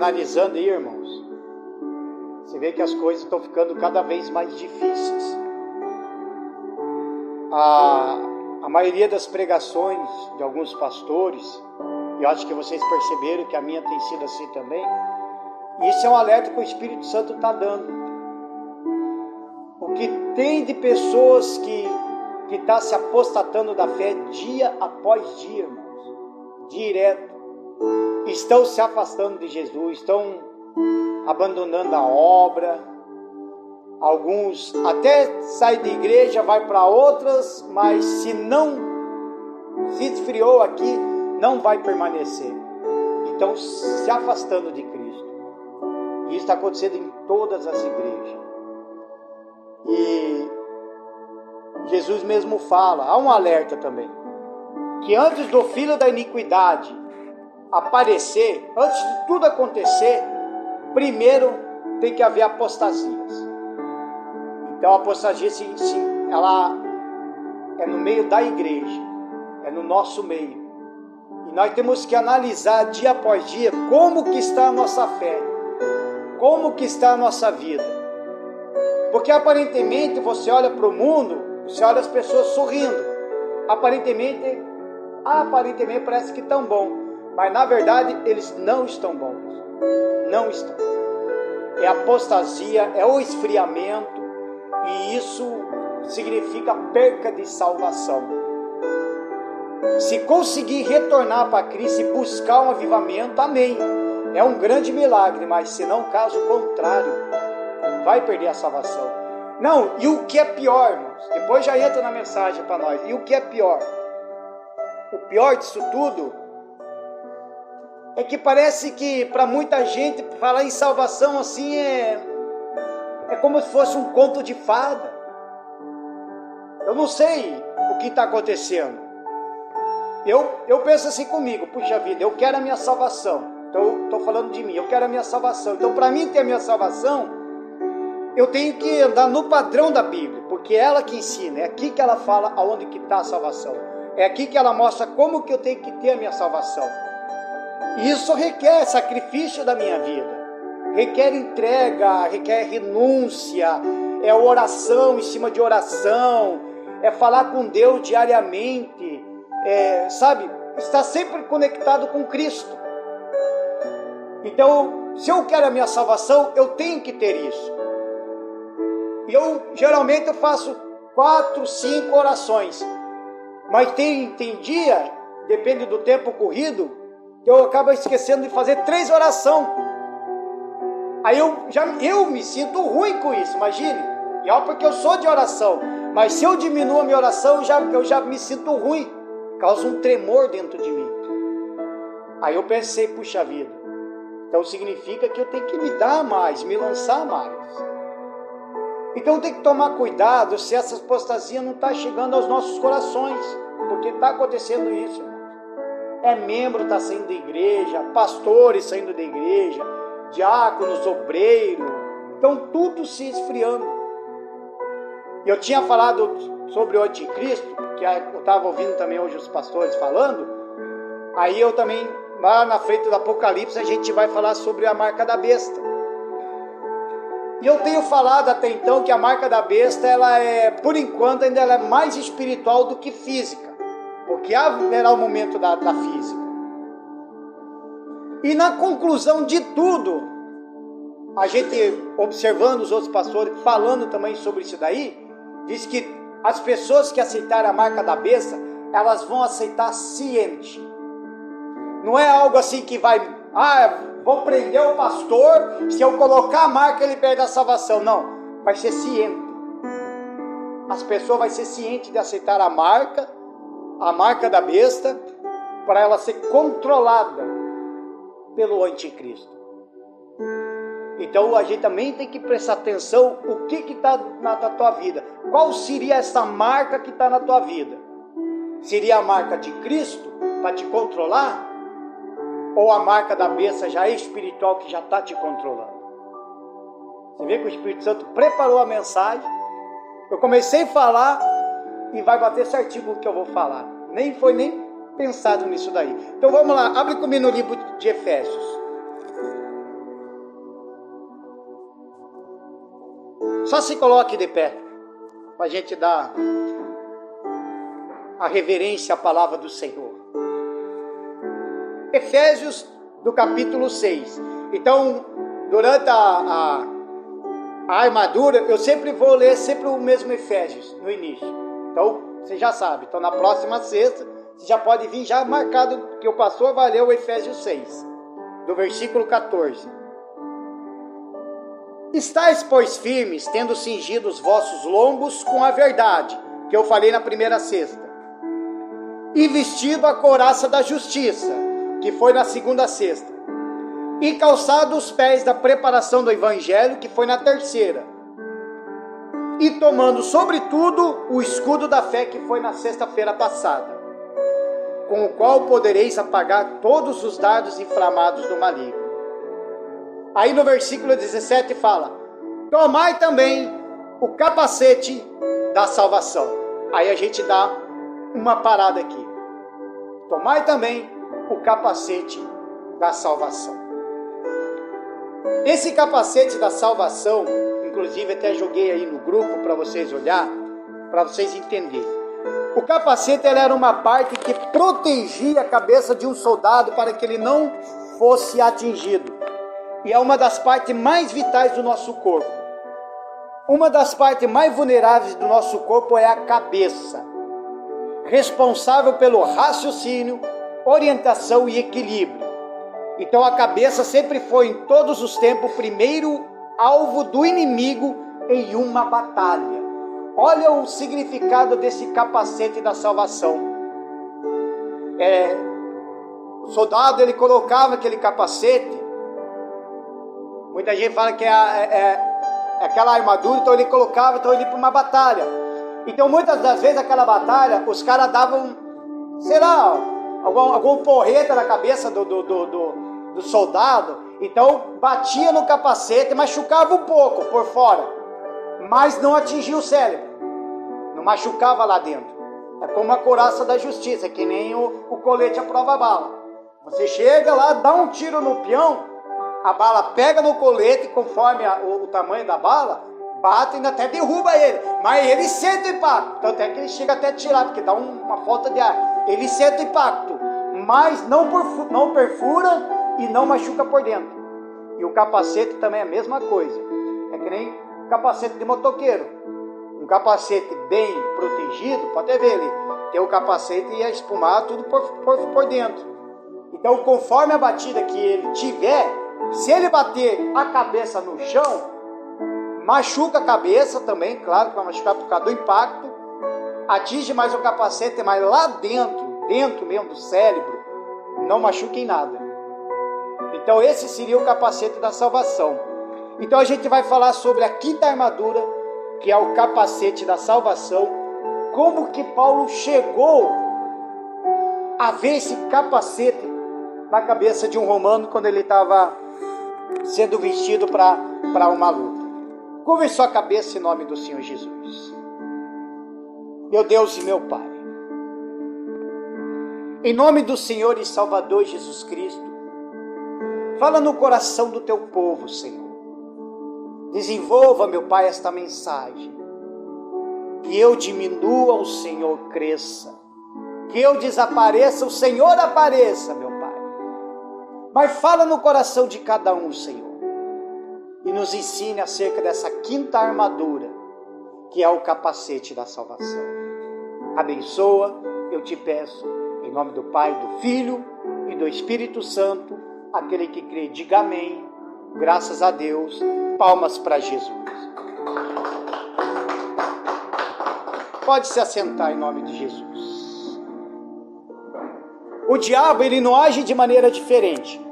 analisando aí, irmãos, você vê que as coisas estão ficando cada vez mais difíceis. A maioria das pregações de alguns pastores, eu acho que vocês perceberam que a minha tem sido assim também, e isso é um alerta que o Espírito Santo está dando. O que tem de pessoas que está se apostatando da fé dia após dia, irmãos, direto, estão se afastando de Jesus, estão abandonando a obra. Alguns até saem da igreja, vai para outras, mas se esfriou aqui, não vai permanecer. Então, se afastando de Cristo. E isso está acontecendo em todas as igrejas. E Jesus mesmo fala, há um alerta também, que antes do filho da iniquidade aparecer, antes de tudo acontecer, primeiro tem que haver apostasias. Então a apostasia, ela é no meio da igreja, é no nosso meio. E nós temos que analisar dia após dia como que está a nossa fé, como que está a nossa vida. Porque aparentemente você olha para o mundo, você olha as pessoas sorrindo. Aparentemente parece que estão bom. Mas na verdade eles não estão bons. Não estão. É apostasia, é o esfriamento. E isso significa perca de salvação. Se conseguir retornar para Cristo e buscar um avivamento, amém. É um grande milagre, mas se não, caso contrário, vai perder a salvação. Não, e o que é pior, irmãos? Depois já entra na mensagem para nós. E o que é pior? O pior disso tudo é que parece que para muita gente falar em salvação assim é como se fosse um conto de fada. Eu não sei o que está acontecendo. Eu penso assim comigo, puxa vida, eu quero a minha salvação. Então, estou falando de mim, eu quero a minha salvação. Então, para mim ter a minha salvação, eu tenho que andar no padrão da Bíblia, porque é ela que ensina, é aqui que ela fala aonde que está a salvação. É aqui que ela mostra como que eu tenho que ter a minha salvação. E isso requer sacrifício da minha vida, requer entrega, requer renúncia, é oração em cima de oração, é falar com Deus diariamente, estar sempre conectado com Cristo. Então, se eu quero a minha salvação, eu tenho que ter isso. E geralmente eu faço 4, 5 orações, mas tem dia, depende do tempo corrido, que eu acabo esquecendo de fazer 3 orações. Aí eu me sinto ruim com isso, imagine. E é porque eu sou de oração, mas se eu diminuo a minha oração, eu já me sinto ruim, causa um tremor dentro de mim. Aí eu pensei, puxa vida, então significa que eu tenho que me dar mais, me lançar mais. Então tem que tomar cuidado se essa apostasia não está chegando aos nossos corações, porque está acontecendo isso. É membro está saindo da igreja, pastores saindo da igreja, diáconos, obreiros, então tudo se esfriando. Eu tinha falado sobre o anticristo, que eu estava ouvindo também hoje os pastores falando, aí eu também, lá na frente do Apocalipse, a gente vai falar sobre a marca da besta. E eu tenho falado até então que a marca da besta, ela por enquanto, ainda ela é mais espiritual do que física, porque haverá o momento da física. E na conclusão de tudo, a gente observando os outros pastores, falando também sobre isso daí, diz que as pessoas que aceitarem a marca da besta, elas vão aceitar ciente. Não é algo assim que vai, vou prender o pastor, se eu colocar a marca ele perde a salvação. Não, vai ser ciente. As pessoas vão ser cientes de aceitar a marca da besta, para ela ser controlada pelo anticristo. Então a gente também tem que prestar atenção o que está na tua vida. Qual seria essa marca que está na tua vida? Seria a marca de Cristo para te controlar? Ou a marca da besta já é espiritual que já está te controlando? Você vê que o Espírito Santo preparou a mensagem. Eu comecei a falar e vai bater certinho com o que eu vou falar. Nem foi pensado nisso daí. Então vamos lá, abre comigo no livro de Efésios. Só se coloque de pé, para a gente dar a reverência à palavra do Senhor. Efésios, do capítulo 6. Então, durante a armadura, eu sempre vou ler sempre o mesmo Efésios, no início. Então, você já sabe. Então, na próxima sexta, você já pode vir já marcado que o pastor vai ler o Efésios 6, do versículo 14. Estais, pois, firmes, tendo cingido os vossos lombos com a verdade, que eu falei na primeira sexta, e vestido a couraça da justiça, que foi na segunda sexta, e calçado os pés da preparação do evangelho, que foi na terceira, e tomando sobretudo o escudo da fé, que foi na sexta-feira passada, com o qual podereis apagar todos os dardos inflamados do maligno. Aí no versículo 17 fala: tomai também o capacete da salvação. Aí a gente dá uma parada aqui. Tomai também o capacete da salvação. Esse capacete da salvação, inclusive até joguei aí no grupo para vocês olhar, para vocês entenderem. O capacete era uma parte que protegia a cabeça de um soldado para que ele não fosse atingido. E é uma das partes mais vitais do nosso corpo. Uma das partes mais vulneráveis do nosso corpo é a cabeça, responsável pelo raciocínio, orientação e equilíbrio. Então a cabeça sempre foi em todos os tempos o primeiro alvo do inimigo em uma batalha. Olha o significado desse capacete da salvação. O soldado, ele colocava aquele capacete. Muita gente fala que é aquela armadura, então ele colocava, então ele ia para uma batalha. Então muitas das vezes aquela batalha, os caras davam, sei lá, algum porreta na cabeça do soldado, então batia no capacete, machucava um pouco por fora, mas não atingia o cérebro, não machucava lá dentro. É como a couraça da justiça, que nem o colete à prova-bala. Você chega lá, dá um tiro no peão, a bala pega no colete, conforme o tamanho da bala, bate e até derruba ele, mas ele sente o impacto, tanto é que ele chega até a tirar, porque dá uma falta de ar, ele sente o impacto, mas não perfura e não machuca por dentro. E o capacete também é a mesma coisa, é que nem capacete de motoqueiro, um capacete bem protegido, pode até ver ele, tem o capacete e a espumar tudo por dentro. Então, conforme a batida que ele tiver, se ele bater a cabeça no chão, machuca a cabeça também, claro que vai machucar por causa do impacto, atinge mais o capacete, mas lá dentro mesmo do cérebro, não machuca em nada. Então esse seria o capacete da salvação. Então a gente vai falar sobre a quinta armadura, que é o capacete da salvação, como que Paulo chegou a ver esse capacete na cabeça de um romano quando ele estava sendo vestido para uma luta. Curve sua cabeça em nome do Senhor Jesus. Meu Deus e meu Pai, em nome do Senhor e Salvador Jesus Cristo, fala no coração do teu povo, Senhor. Desenvolva, meu Pai, esta mensagem. Que eu diminua, o Senhor cresça. Que eu desapareça, o Senhor apareça, meu Pai. Mas fala no coração de cada um, Senhor. E nos ensine acerca dessa quinta armadura, que é o capacete da salvação. Abençoa, eu te peço, em nome do Pai, do Filho e do Espírito Santo. Aquele que crê, diga amém. Graças a Deus. Palmas para Jesus. Pode se assentar em nome de Jesus. O diabo, ele não age de maneira diferente.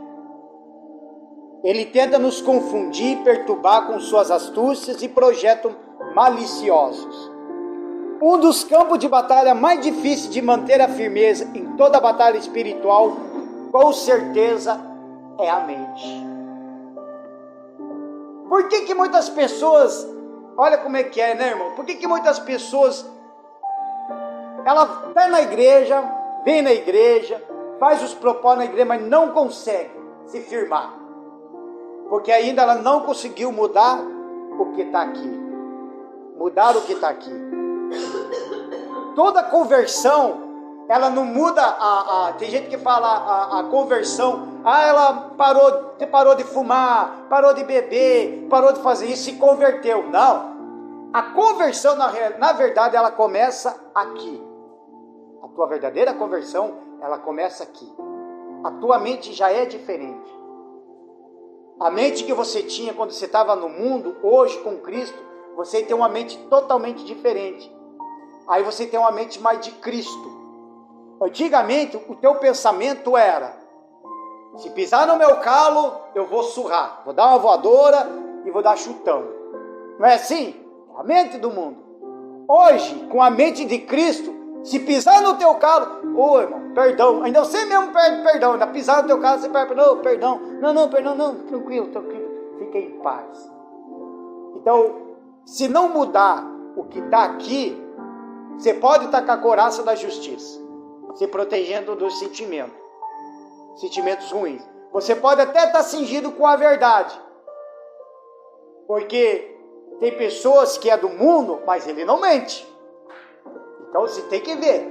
Ele tenta nos confundir e perturbar com suas astúcias e projetos maliciosos. Um dos campos de batalha mais difíceis de manter a firmeza em toda a batalha espiritual, com certeza, é a mente. Por que muitas pessoas, olha como é que é, né, irmão? Por que muitas pessoas, ela está na igreja, vem na igreja, faz os propósitos na igreja, mas não consegue se firmar? Porque ainda ela não conseguiu mudar o que está aqui. mudar o que está aqui. Toda conversão, ela não muda tem gente que fala a conversão, ela parou de fumar, parou de beber, parou de fazer isso e se converteu. Não. A conversão, na verdade, ela começa aqui. A tua verdadeira conversão, ela começa aqui. A tua mente já é diferente. A mente que você tinha quando você estava no mundo, hoje com Cristo, você tem uma mente totalmente diferente. Aí você tem uma mente mais de Cristo. Antigamente, o teu pensamento era: se pisar no meu calo, eu vou surrar, vou dar uma voadora e vou dar chutão. Não é assim? É a mente do mundo. Hoje, com a mente de Cristo, se pisar no teu calo, ô irmão, perdão, ainda você mesmo perde perdão, ainda pisar no teu calo, você perde perdão, não, tranquilo, fica em paz. Então, se não mudar o que está aqui, você pode estar com a couraça da justiça, se protegendo dos sentimentos ruins. Você pode até estar cingido com a verdade, porque tem pessoas que é do mundo, mas ele não mente. Então você tem que ver.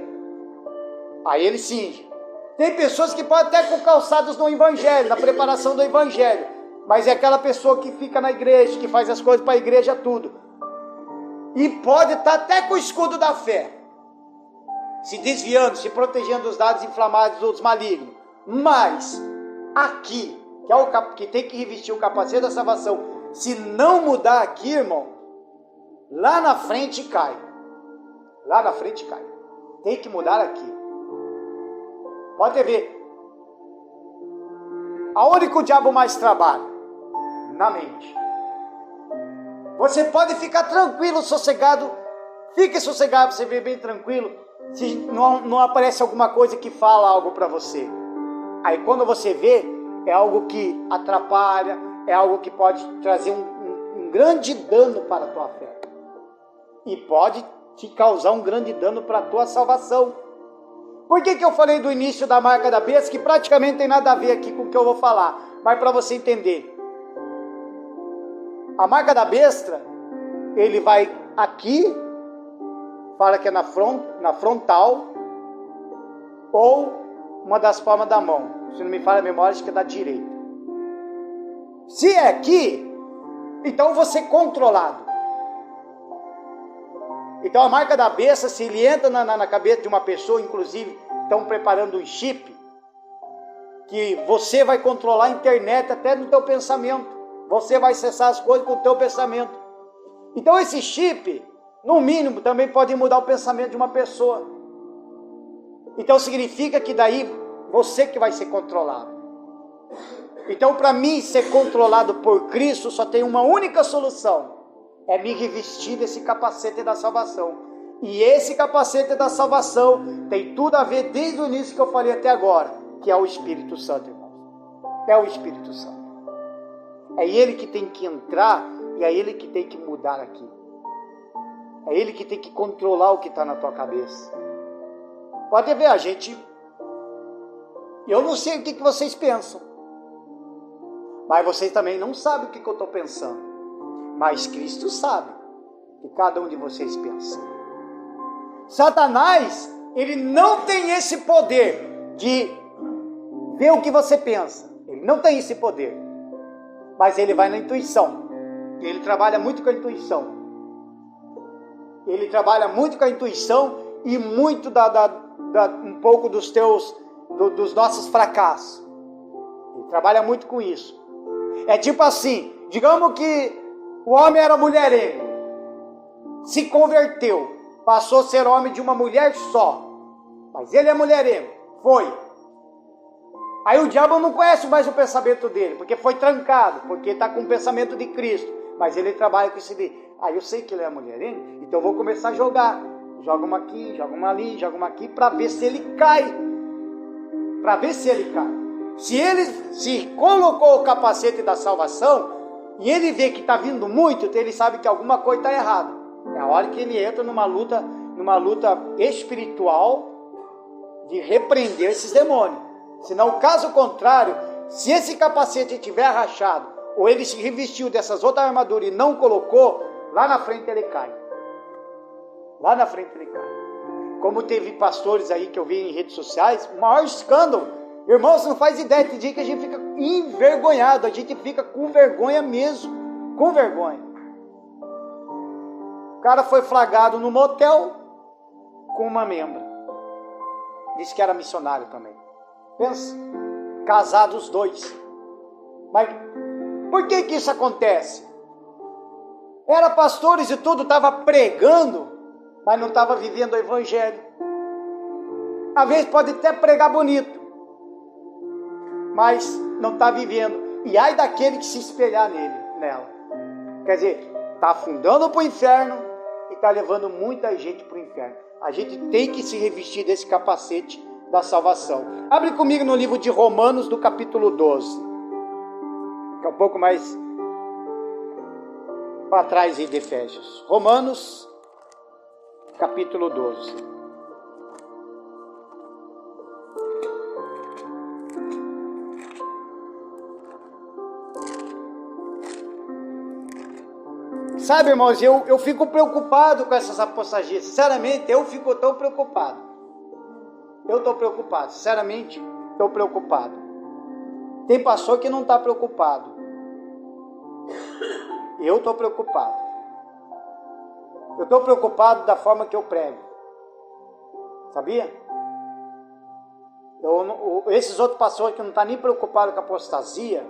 Aí ele cinge. Tem pessoas que podem até com calçados no evangelho, na preparação do evangelho, mas é aquela pessoa que fica na igreja, que faz as coisas para a igreja, tudo. E pode estar até com o escudo da fé, se desviando, se protegendo dos dados inflamados dos malignos. Mas aqui, que é o que tem que revestir o capacete da salvação, se não mudar aqui, irmão, lá na frente cai. Lá na frente cai. Tem que mudar aqui. Pode ver. Aonde que o diabo mais trabalha? Na mente. Você pode ficar tranquilo, sossegado. Fique sossegado, você vê bem tranquilo. Se não aparece alguma coisa que fala algo para você. Aí quando você vê, é algo que atrapalha, é algo que pode trazer um grande dano para a tua fé. E pode te causar um grande dano para a tua salvação. Por que eu falei do início da marca da besta, que praticamente tem nada a ver aqui com o que eu vou falar, mas para você entender. A marca da besta, ele vai aqui, fala que é na frontal, ou uma das palmas da mão. Se não me falha a memória, acho que é da direita. Se é aqui, então você é controlado. Então a marca da besta, se ele entra na cabeça de uma pessoa, inclusive estão preparando um chip, que você vai controlar a internet até no teu pensamento. Você vai acessar as coisas com o teu pensamento. Então esse chip, no mínimo, também pode mudar o pensamento de uma pessoa. Então significa que daí você que vai ser controlado. Então para mim ser controlado por Cristo só tem uma única solução. É me revestir desse capacete da salvação. E esse capacete da salvação tem tudo a ver desde o início que eu falei até agora, que é o Espírito Santo, irmãos. É o Espírito Santo. É ele que tem que entrar e é ele que tem que mudar aqui. É ele que tem que controlar o que está na tua cabeça. Pode ver, a gente... Eu não sei o que vocês pensam. Mas vocês também não sabem o que eu estou pensando. Mas Cristo sabe o que cada um de vocês pensa. Satanás, ele não tem esse poder de ver o que você pensa. Ele não tem esse poder. Mas ele vai na intuição. Ele trabalha muito com a intuição. Ele trabalha muito com a intuição e muito um pouco dos nossos fracassos. Ele trabalha muito com isso. É tipo assim, digamos que o homem era mulherengo, se converteu, passou a ser homem de uma mulher só, mas ele é mulherengo, foi. Aí o diabo não conhece mais o pensamento dele, porque foi trancado, porque está com o pensamento de Cristo, mas ele trabalha com isso de, eu sei que ele é mulherengo, então eu vou começar a jogar, joga uma aqui, joga uma ali, joga uma aqui, para ver se ele cai, Se ele se colocou o capacete da salvação, e ele vê que está vindo muito, então ele sabe que alguma coisa está errada. É a hora que ele entra numa luta espiritual de repreender esses demônios. Senão, caso contrário, se esse capacete estiver rachado, ou ele se revestiu dessas outras armaduras e não colocou, lá na frente ele cai. lá na frente de casa. Como teve pastores aí que eu vi em redes sociais, o maior escândalo. Irmãos, não faz ideia, tem dia que a gente fica envergonhado, a gente fica com vergonha mesmo, com vergonha. O cara foi flagrado no motel com uma membra. Disse que era missionário também. Pensa, casados os dois. Mas por que isso acontece? Era pastores e tudo, estava pregando, mas não estava vivendo o evangelho. Às vezes pode até pregar bonito, mas não está vivendo. E ai daquele que se espelhar nela. Quer dizer, está afundando para o inferno e está levando muita gente para o inferno. A gente tem que se revestir desse capacete da salvação. Abre comigo no livro de Romanos, do capítulo 12. Que é um pouco mais para trás aí de Efésios. Romanos, capítulo 12. Sabe, irmãos, eu fico preocupado com essas apostagias. Sinceramente, eu fico tão preocupado. Eu estou preocupado, sinceramente, estou preocupado. Tem pastor que não está preocupado. Eu estou preocupado. Eu estou preocupado da forma que eu prego. Sabia? Esses outros pastores que não estão nem preocupados com a apostasia,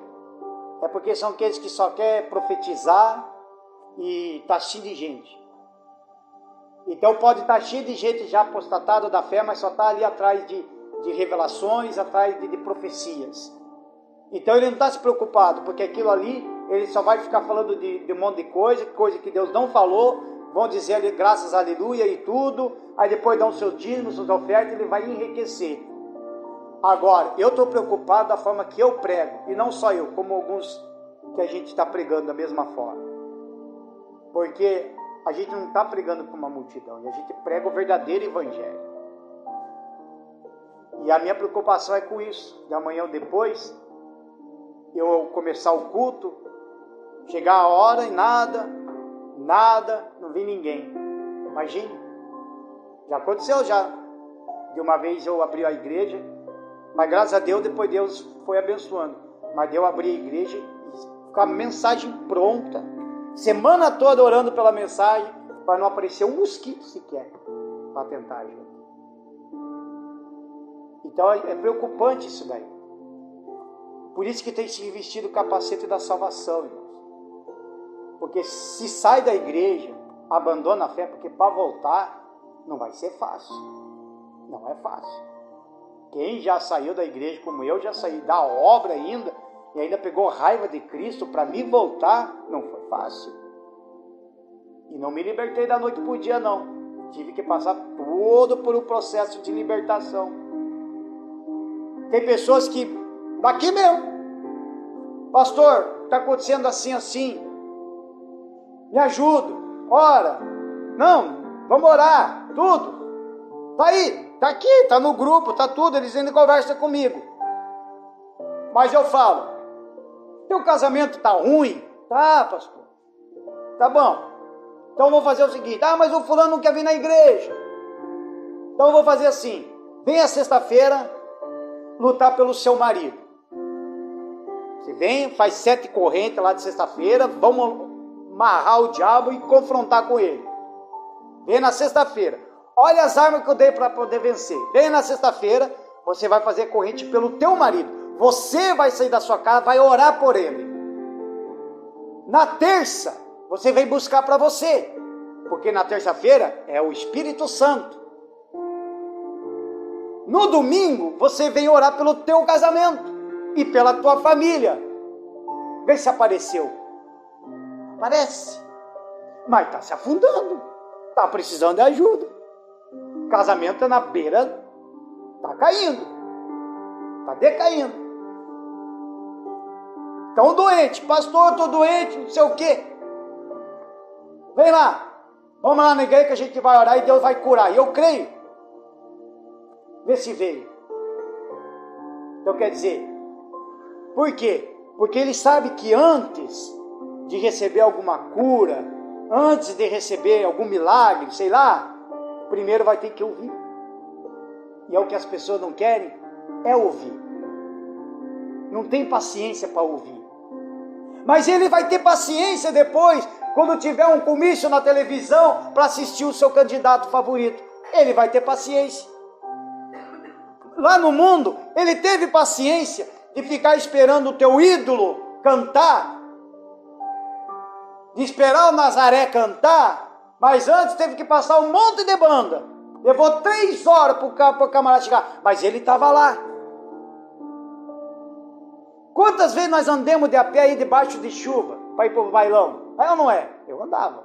é porque são aqueles que só querem profetizar e está cheio de gente. Então pode estar cheio de gente já apostatada da fé, mas só está ali atrás de revelações, atrás de profecias. Então ele não está se preocupado, porque aquilo ali, ele só vai ficar falando de um monte de coisa que Deus não falou, vão dizer ali graças, aleluia e tudo, aí depois dão seus dízimos, suas ofertas, ele vai enriquecer. Agora, eu estou preocupado da forma que eu prego, e não só eu, como alguns que a gente está pregando da mesma forma. Porque a gente não está pregando para uma multidão, e a gente prega o verdadeiro evangelho. E a minha preocupação é com isso, de amanhã ou depois, eu começar o culto, chegar a hora e nada, não vi ninguém. Imagina, já aconteceu já. De uma vez eu abri a igreja, mas graças a Deus, depois Deus foi abençoando. Mas eu abri a igreja e com a mensagem pronta. Semana toda orando pela mensagem, para não aparecer um mosquito sequer, para tentar ajuda. Então é preocupante isso daí. Por isso que tem que se revestir do capacete da salvação, irmãos. Porque se sai da igreja, abandona a fé, porque para voltar não vai ser fácil. Não é fácil. Quem já saiu da igreja, como eu já saí da obra ainda, e ainda pegou raiva de Cristo, para me voltar, não foi fácil. E não me libertei da noite para o dia, não. Tive que passar todo por um processo de libertação. Tem pessoas que, daqui mesmo, pastor, está acontecendo assim, me ajuda, ora, não, vamos orar, tudo, tá aí, tá aqui, tá no grupo, tá tudo, eles ainda conversam comigo. Mas eu falo, teu casamento tá ruim? Tá, pastor, tá bom, então eu vou fazer o seguinte, mas o fulano não quer vir na igreja, então eu vou fazer assim, venha sexta-feira lutar pelo seu marido. Você vem, faz 7 correntes lá de sexta-feira, vamos amarrar o diabo e confrontar com ele. Vem na sexta-feira. Olha as armas que eu dei para poder vencer. Vem na sexta-feira, você vai fazer corrente pelo teu marido. Você vai sair da sua casa, vai orar por ele. Na terça, você vem buscar para você. Porque na terça-feira é o Espírito Santo. No domingo, você vem orar pelo teu casamento e pela tua família. Vê se apareceu. Aparece. Mas está se afundando. Está precisando de ajuda. O casamento está na beira. Está caindo. Está decaindo. Estão doentes. Pastor, estou doente, não sei o quê. Vem lá. Vamos lá na igreja que a gente vai orar e Deus vai curar. E eu creio. Vê se veio. Então quer dizer, por quê? Porque ele sabe que antes de receber alguma cura, antes de receber algum milagre, sei lá, primeiro vai ter que ouvir. E é o que as pessoas não querem, é ouvir. Não tem paciência para ouvir. Mas ele vai ter paciência depois, quando tiver um comício na televisão para assistir o seu candidato favorito. Ele vai ter paciência. Lá no mundo, ele teve paciência de ficar esperando o teu ídolo cantar, de esperar o Nazaré cantar, mas antes teve que passar um monte de banda. Levou 3 horas para o camarada chegar, mas ele estava lá. Quantas vezes nós andamos de a pé aí debaixo de chuva para ir para o bailão? É ou não é? Eu andava.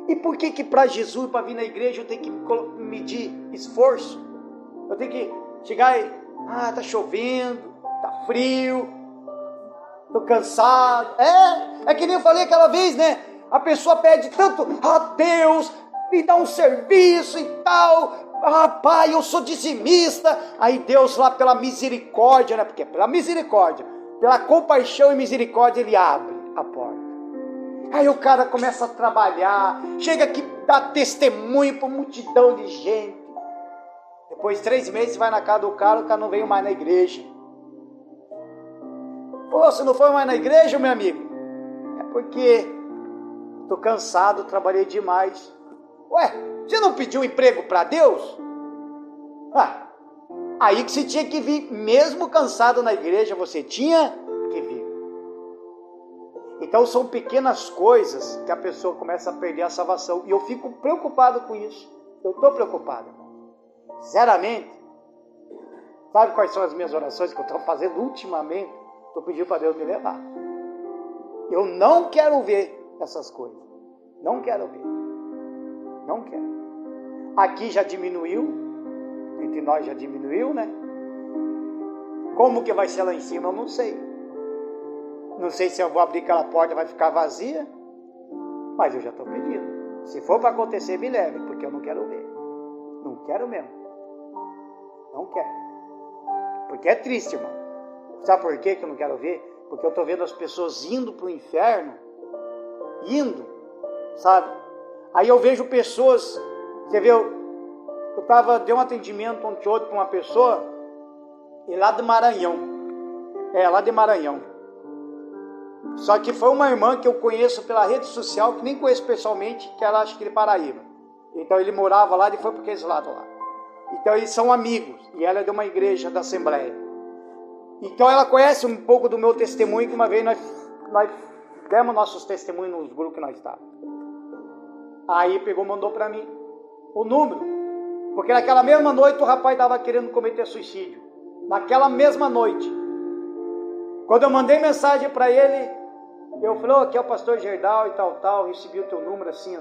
E por que para Jesus, para vir na igreja, eu tenho que medir esforço? Eu tenho que chegar e... tá chovendo, tá frio, tô cansado. É que nem eu falei aquela vez, né? A pessoa pede tanto, Deus, me dá um serviço e tal. Pai, eu sou dizimista. Aí Deus lá pela misericórdia, né? Porque pela misericórdia, pela compaixão e misericórdia, Ele abre a porta. Aí o cara começa a trabalhar, chega aqui, dá testemunho para multidão de gente. Depois de 3 meses, vai na casa do cara, o cara não veio mais na igreja. Pô, você não foi mais na igreja, meu amigo? É porque estou cansado, trabalhei demais. Ué, você não pediu emprego para Deus? Aí que você tinha que vir, mesmo cansado na igreja, você tinha que vir. Então são pequenas coisas que a pessoa começa a perder a salvação. E eu fico preocupado com isso. Eu estou preocupado. Sinceramente, sabe quais são as minhas orações que eu estou fazendo ultimamente? Estou pedindo para Deus me levar. Eu não quero ver essas coisas. Não quero ver. Não quero. Aqui já diminuiu. Entre nós já diminuiu, né? Como que vai ser lá em cima, eu não sei. Não sei se eu vou abrir aquela porta, vai ficar vazia. Mas eu já estou pedindo. Se for para acontecer, me leve, porque eu não quero ver. Não quero mesmo. Não quero. Porque é triste, irmão. Sabe por quê que eu não quero ver? Porque eu estou vendo as pessoas indo para o inferno. Indo, sabe? Aí eu vejo pessoas... Você vê, dei um atendimento ontem para uma pessoa, e lá de Maranhão. Lá de Maranhão. Só que foi uma irmã que eu conheço pela rede social, que nem conheço pessoalmente, que ela acha que ele é Paraíba. Então ele morava lá e foi para aqueles lados lá. Então eles são amigos, e ela é de uma igreja da Assembleia. Então ela conhece um pouco do meu testemunho, que uma vez nós demos nossos testemunhos nos grupos que nós estávamos. Aí pegou, mandou para mim o número, porque naquela mesma noite o rapaz estava querendo cometer suicídio. Naquela mesma noite. Quando eu mandei mensagem para ele, eu falei, aqui é o pastor Gerdau e tal, recebi o teu número assim,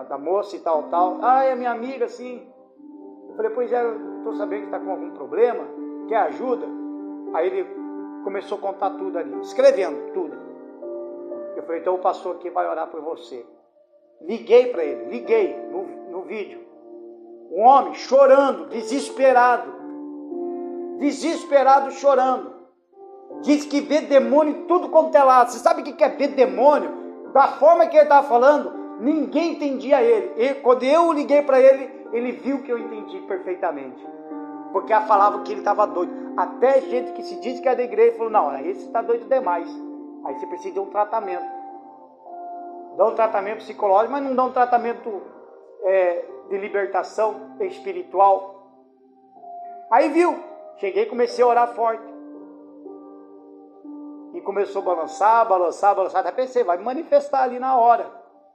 da moça e tal. É minha amiga, assim. Eu falei, pois é, eu estou sabendo que está com algum problema, quer ajuda? Aí ele começou a contar tudo ali, escrevendo tudo. Eu falei, então o pastor aqui vai orar por você. Liguei para ele, no vídeo. Um homem chorando, desesperado, chorando. Diz que vê demônio em tudo quanto é lado. Você sabe o que é ver demônio? Da forma que ele estava falando, ninguém entendia ele. Quando eu liguei para ele, ele viu que eu entendi perfeitamente. Porque ela falava que ele estava doido. Até gente que se diz que é da igreja falou, não, esse está doido demais. Aí você precisa de um tratamento. Dá um tratamento psicológico, mas não dá um tratamento de libertação espiritual. Aí viu, cheguei e comecei a orar forte. E começou a balançar, até pensei, vai me manifestar ali na hora.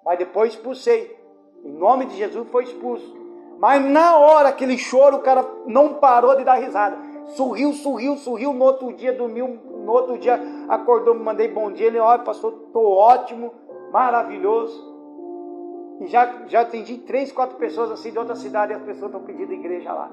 Mas depois expulsei. Em nome de Jesus foi expulso. Mas na hora, aquele choro, o cara não parou de dar risada. Sorriu. No outro dia dormiu, no outro dia acordou, me mandei bom dia. Ele, olha, pastor, estou ótimo, maravilhoso. E já atendi 3, 4 pessoas assim de outra cidade, e as pessoas estão pedindo igreja lá.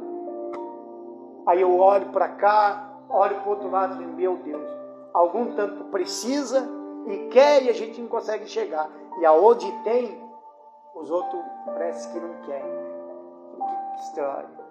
Aí eu olho para cá, olho para o outro lado e digo, meu Deus, algum tanto precisa e quer e a gente não consegue chegar. E aonde tem, os outros parece que não querem. Que estranho.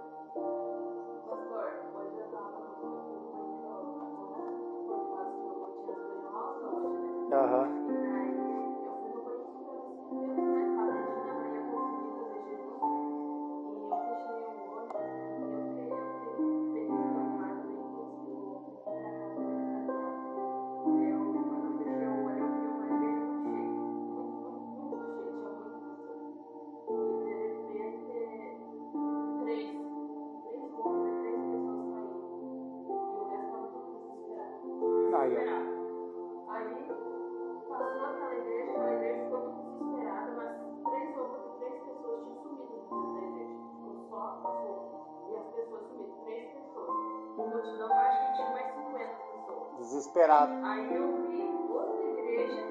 desesperado. Aí eu vi outra igreja,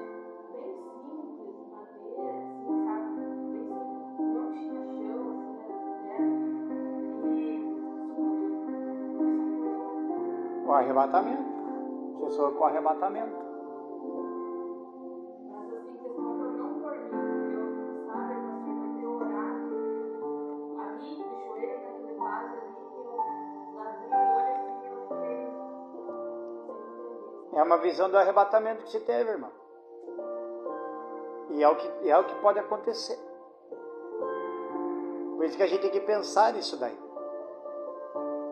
bem simples, madeira, assim, sabe? Bem simples. Não tinha chão, assim, era e Com arrebatamento. Pessoa com arrebatamento. mas assim, questão que eu não dormi, porque eu, sabe, pastor, eu orado ali, de joelho naquele vaso ali, eu lavei o olho assim, eu fiquei sem entender. É uma visão do arrebatamento que se teve, irmão. E é o que pode acontecer. Por isso que a gente tem que pensar nisso daí.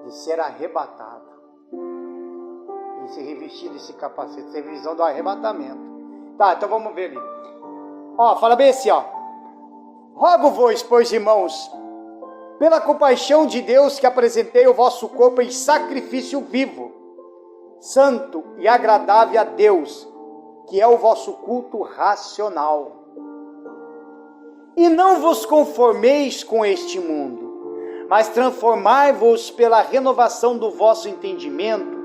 De ser arrebatado. E se revestir desse capacete. Ter visão do arrebatamento. Tá, então vamos ver ali. Ó, fala bem assim, ó. Rogo-vos, pois, irmãos, pela compaixão de Deus, que apresentei o vosso corpo em sacrifício vivo, santo e agradável a Deus, que é o vosso culto racional. E não vos conformeis com este mundo, mas transformai-vos pela renovação do vosso entendimento,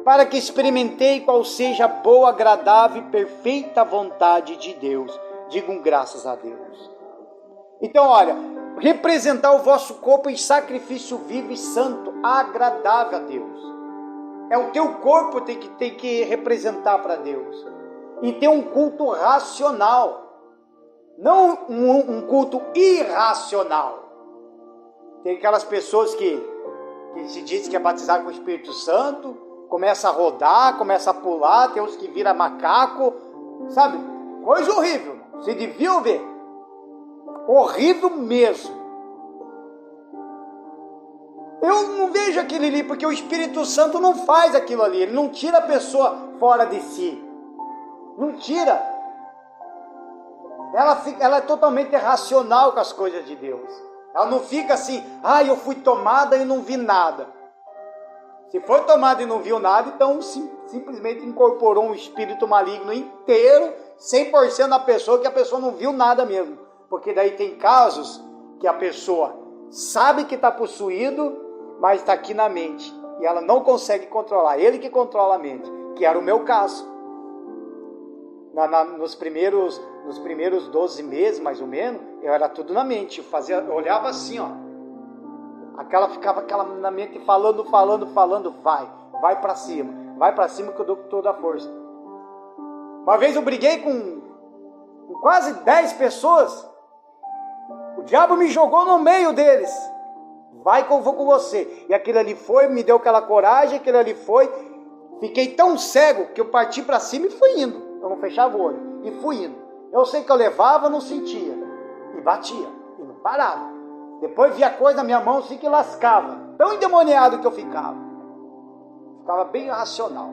para que experimentei qual seja a boa, agradável e perfeita vontade de Deus. Digam graças a Deus. Então, olha, representar o vosso corpo em sacrifício vivo e santo, agradável a Deus. É o teu corpo que tem que representar para Deus. E ter um culto racional. Não um culto irracional. Tem aquelas pessoas que se dizem que é batizado com o Espírito Santo, começa a rodar, começa a pular, tem uns que vira macaco, sabe? Coisa horrível. Você devia ver. Horrível mesmo. Eu não vejo aquilo ali, porque o Espírito Santo não faz aquilo ali. Ele não tira a pessoa fora de si. Não tira. Ela é totalmente racional com as coisas de Deus. Ela não fica assim, eu fui tomada e não vi nada. Se foi tomada e não viu nada, então simplesmente incorporou um espírito maligno inteiro, 100% da pessoa, que a pessoa não viu nada mesmo. Porque daí tem casos que a pessoa sabe que está possuído, mas está aqui na mente. E ela não consegue controlar. Ele que controla a mente. Que era o meu caso. Nos primeiros 12 meses, mais ou menos, eu era tudo na mente. Eu olhava assim, ó. Ficava na mente falando, vai para cima que eu dou toda a força. Uma vez eu briguei com quase 10 pessoas, o diabo me jogou no meio deles, vai que eu vou com você, e aquilo ali foi, me deu aquela coragem, fiquei tão cego que eu parti para cima e fui indo, eu não fechava o olho, e fui indo, eu sei que eu levava, não sentia, e batia, e não parava. Depois via coisa na minha mão assim que lascava. Tão endemoniado que eu ficava. Ficava bem irracional.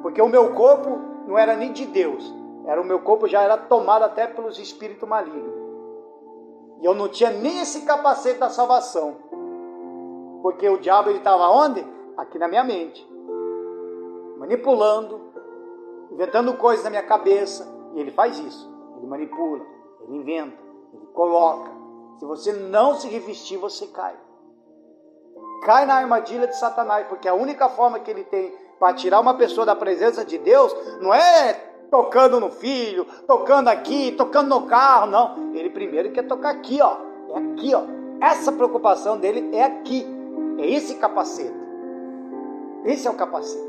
Porque o meu corpo não era nem de Deus. O meu corpo já era tomado até pelos espíritos malignos. E eu não tinha nem esse capacete da salvação. Porque o diabo estava onde? Aqui na minha mente. Manipulando. Inventando coisas na minha cabeça. E ele faz isso. Ele manipula. Ele inventa. Ele coloca. Se você não se revestir, você cai. Cai na armadilha de Satanás, porque a única forma que ele tem para tirar uma pessoa da presença de Deus não é tocando no filho, tocando aqui, tocando no carro, não. Ele primeiro quer tocar aqui, ó. É aqui, ó. Essa preocupação dele é aqui. É esse capacete. Esse é o capacete.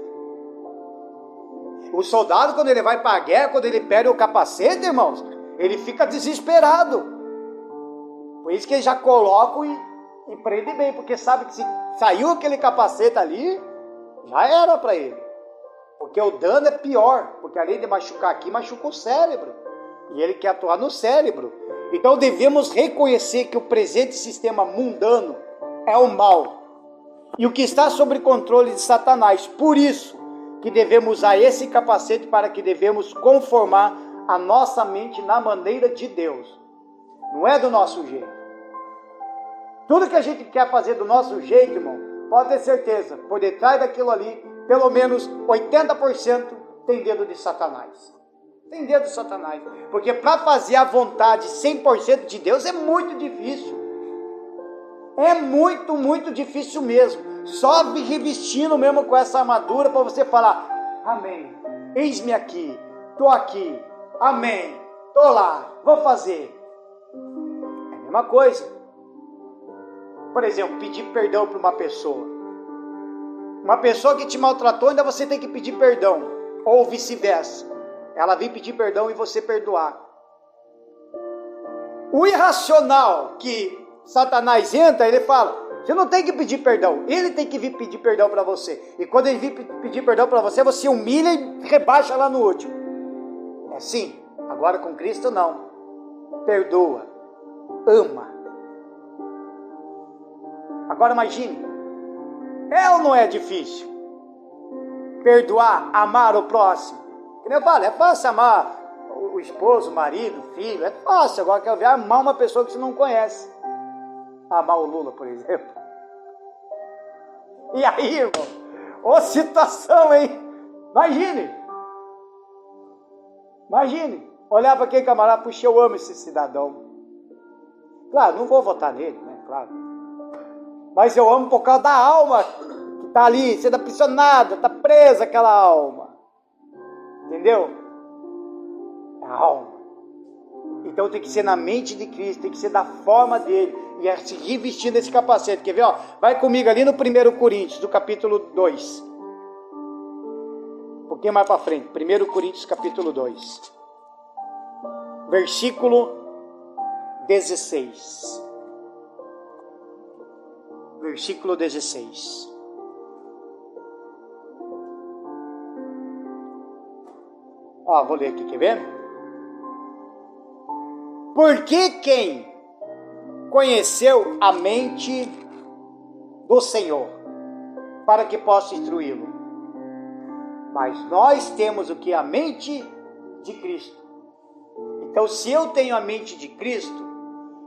O soldado, quando ele vai para a guerra, quando ele perde o capacete, irmãos, ele fica desesperado. Por isso que eles já colocam e prende bem, porque sabe que se saiu aquele capacete ali, já era para ele. Porque o dano é pior, porque além de machucar aqui, machuca o cérebro. E ele quer atuar no cérebro. Então devemos reconhecer que o presente sistema mundano é o mal. E o que está sob controle de Satanás. Por isso que devemos usar esse capacete para que devemos conformar a nossa mente na maneira de Deus. Não é do nosso jeito. Tudo que a gente quer fazer do nosso jeito, irmão, pode ter certeza, por detrás daquilo ali, pelo menos 80% tem dedo de Satanás. Tem dedo de Satanás. Porque para fazer a vontade 100% de Deus é muito difícil. É muito, muito difícil mesmo. Só revestindo mesmo com essa armadura para você falar: amém, eis-me aqui, estou aqui, amém, estou lá, vou fazer. É a mesma coisa. Por exemplo, pedir perdão para uma pessoa. Uma pessoa que te maltratou, ainda você tem que pedir perdão. Ou vice-versa. Ela vem pedir perdão e você perdoar. O irracional que Satanás entra, ele fala: você não tem que pedir perdão, ele tem que vir pedir perdão para você. E quando ele vir pedir perdão para você, você humilha e rebaixa lá no último. É assim. Agora com Cristo não. Perdoa, ama. Agora imagine, é ou não é difícil? Perdoar, amar o próximo. Como eu falo, é fácil amar o esposo, o marido, o filho, é fácil. Agora quero ver amar uma pessoa que você não conhece. Amar o Lula, por exemplo. E aí, irmão? Ô situação, hein? Imagine. Olhar para aquele camarada, puxa, eu amo esse cidadão. Claro, não vou votar nele, né? Claro. Mas eu amo por causa da alma que está ali, sendo aprisionada, está presa aquela alma. Entendeu? A alma. Então tem que ser na mente de Cristo, tem que ser da forma dele. E é se revestindo desse capacete. Quer ver? Ó? Vai comigo ali no 1 Coríntios, do capítulo 2. Um pouquinho mais para frente. 1 Coríntios, capítulo 2. Versículo 16. Versículo 16. Ó, vou ler aqui, quer ver? Porque quem conheceu a mente do Senhor, para que possa instruí-lo? Mas nós temos o que? A mente de Cristo. Então, se eu tenho a mente de Cristo,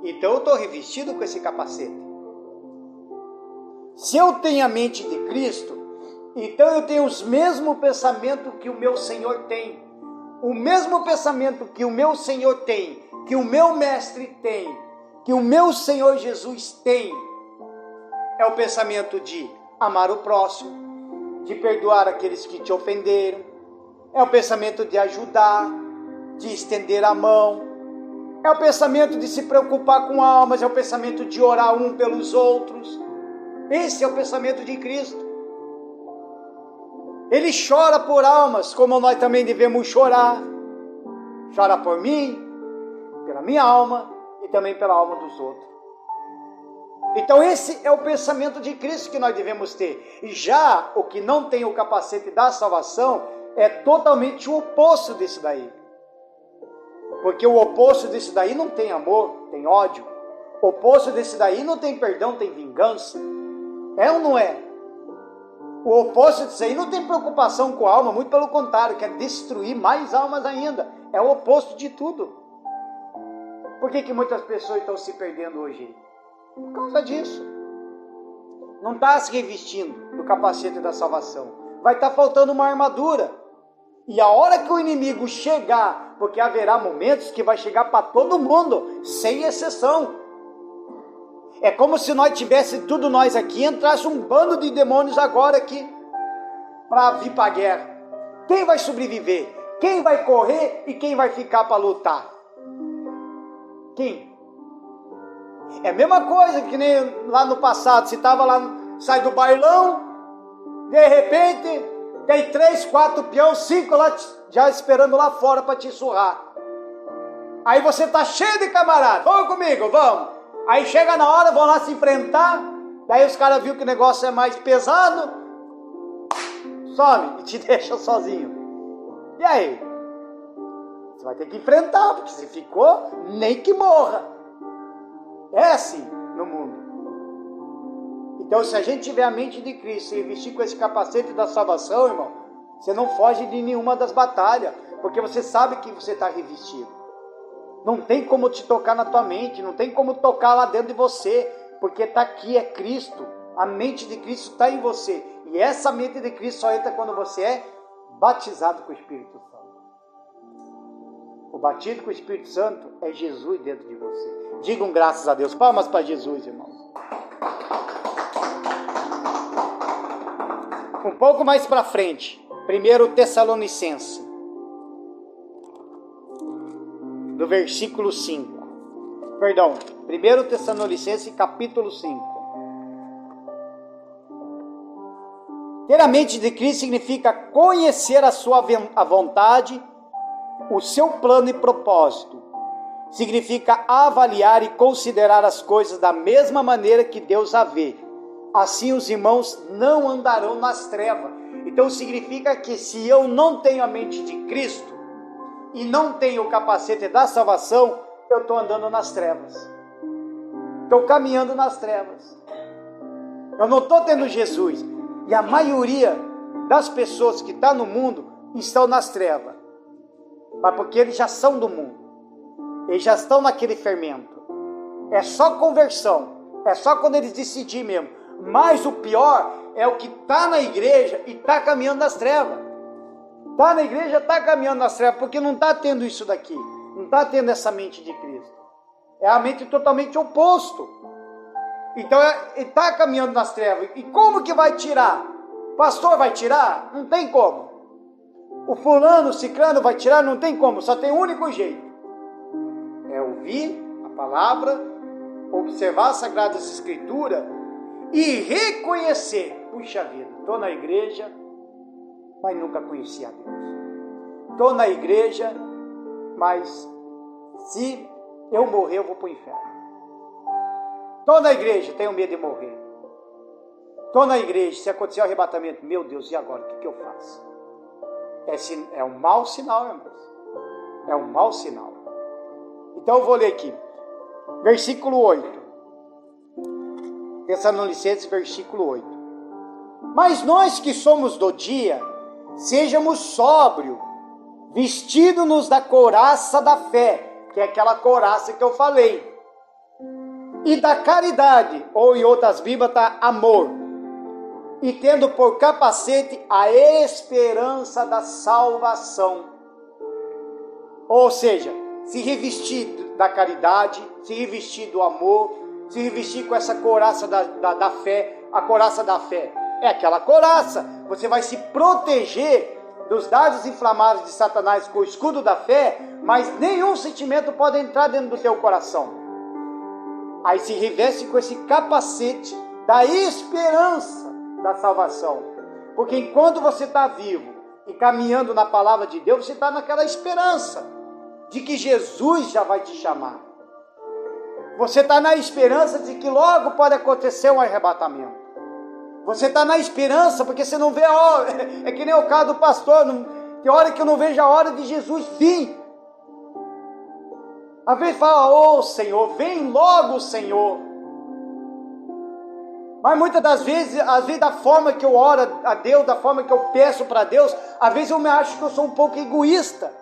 então eu estou revestido com esse capacete. Se eu tenho a mente de Cristo, então eu tenho os mesmos pensamentos que o meu Senhor tem. O mesmo pensamento que o meu Senhor tem, que o meu Mestre tem, que o meu Senhor Jesus tem, é o pensamento de amar o próximo, de perdoar aqueles que te ofenderam, é o pensamento de ajudar, de estender a mão, é o pensamento de se preocupar com almas, é o pensamento de orar um pelos outros. Esse é o pensamento de Cristo. Ele chora por almas, como nós também devemos chorar. Chora por mim, pela minha alma e também pela alma dos outros. Então esse é o pensamento de Cristo que nós devemos ter. E já o que não tem o capacete da salvação é totalmente o oposto disso daí. Porque o oposto disso daí não tem amor, tem ódio. O oposto desse daí não tem perdão, tem vingança. É ou não é? O oposto disso aí não tem preocupação com a alma, muito pelo contrário, quer destruir mais almas ainda. É o oposto de tudo. Por que muitas pessoas estão se perdendo hoje? Por causa disso. Não está se revestindo do capacete da salvação. Vai estar faltando uma armadura. E a hora que o inimigo chegar, porque haverá momentos que vai chegar para todo mundo, sem exceção. É como se nós tivéssemos tudo nós aqui, entrasse um bando de demônios agora aqui, para vir para a guerra. Quem vai sobreviver? Quem vai correr e quem vai ficar para lutar? Quem? É a mesma coisa que nem lá no passado, se estava lá, sai do bailão, de repente, tem 3, 4 peões, 5 lá, já esperando lá fora para te surrar. Aí você está cheio de camaradas, vamos comigo, vamos. Aí chega na hora, vão lá se enfrentar, daí os caras viram que o negócio é mais pesado, some e te deixa sozinho. E aí? Você vai ter que enfrentar, porque se ficou, nem que morra. É assim no mundo. Então, se a gente tiver a mente de Cristo e vestir com esse capacete da salvação, irmão, você não foge de nenhuma das batalhas, porque você sabe que você está revestido. Não tem como te tocar na tua mente, não tem como tocar lá dentro de você, porque está aqui, é Cristo. A mente de Cristo está em você. E essa mente de Cristo só entra quando você é batizado com o Espírito Santo. O batismo com o Espírito Santo é Jesus dentro de você. Digam graças a Deus. Palmas para Jesus, irmãos. um pouco mais para frente, 1 Tessalonicense, do versículo 5. Perdão, 1 Tessalonicense, capítulo 5. Ter a mente de Cristo significa conhecer a sua vontade, o seu plano e propósito. Significa avaliar e considerar as coisas da mesma maneira que Deus a vê. Assim os irmãos não andarão nas trevas. Então significa que se eu não tenho a mente de Cristo e não tenho o capacete da salvação, eu estou andando nas trevas. Estou caminhando nas trevas. Eu não estou tendo Jesus. E a maioria das pessoas que estão no mundo estão nas trevas. Mas porque eles já são do mundo. Eles já estão naquele fermento. É só conversão. É só quando eles decidirem mesmo. Mas o pior é o que está na igreja e está caminhando nas trevas. Está na igreja, está caminhando nas trevas, porque não está tendo isso daqui. Não está tendo essa mente de Cristo. É a mente totalmente oposto. Então ele está caminhando nas trevas. E como que vai tirar? O pastor vai tirar? Não tem como. O fulano, o ciclano vai tirar? Não tem como. Só tem um único jeito. É ouvir a palavra, observar as Sagradas Escrituras e reconhecer. Puxa vida, estou na igreja, mas nunca conheci a Deus. Estou na igreja, mas se eu morrer, eu vou para o inferno. Estou na igreja, tenho medo de morrer. Estou na igreja, se acontecer o arrebatamento, meu Deus, e agora? O que eu faço? É um mau sinal, irmãos. É um mau sinal. Então eu vou ler aqui. Versículo 8. Tessalonicenses, versículo 8. Mas nós que somos do dia, sejamos sóbrios, vestidos-nos da couraça da fé, que é aquela couraça que eu falei, e da caridade, ou em outras Bíblias está amor, e tendo por capacete a esperança da salvação. Ou seja, se revestir da caridade, se revestir do amor, se revestir com essa couraça da fé. A couraça da fé é aquela couraça, você vai se proteger dos dardos inflamáveis de Satanás com o escudo da fé, mas nenhum sentimento pode entrar dentro do teu coração. Aí se reveste com esse capacete da esperança da salvação. Porque enquanto você está vivo e caminhando na palavra de Deus, você está naquela esperança de que Jesus já vai te chamar. Você está na esperança de que logo pode acontecer um arrebatamento. Você está na esperança porque você não vê a hora. É que nem o caso do pastor. Tem hora que eu não vejo a hora de Jesus vir. Às vezes fala, ô Senhor, vem logo Senhor. Mas muitas das vezes, às vezes da forma que eu oro a Deus, da forma que eu peço para Deus, às vezes eu me acho que eu sou um pouco egoísta.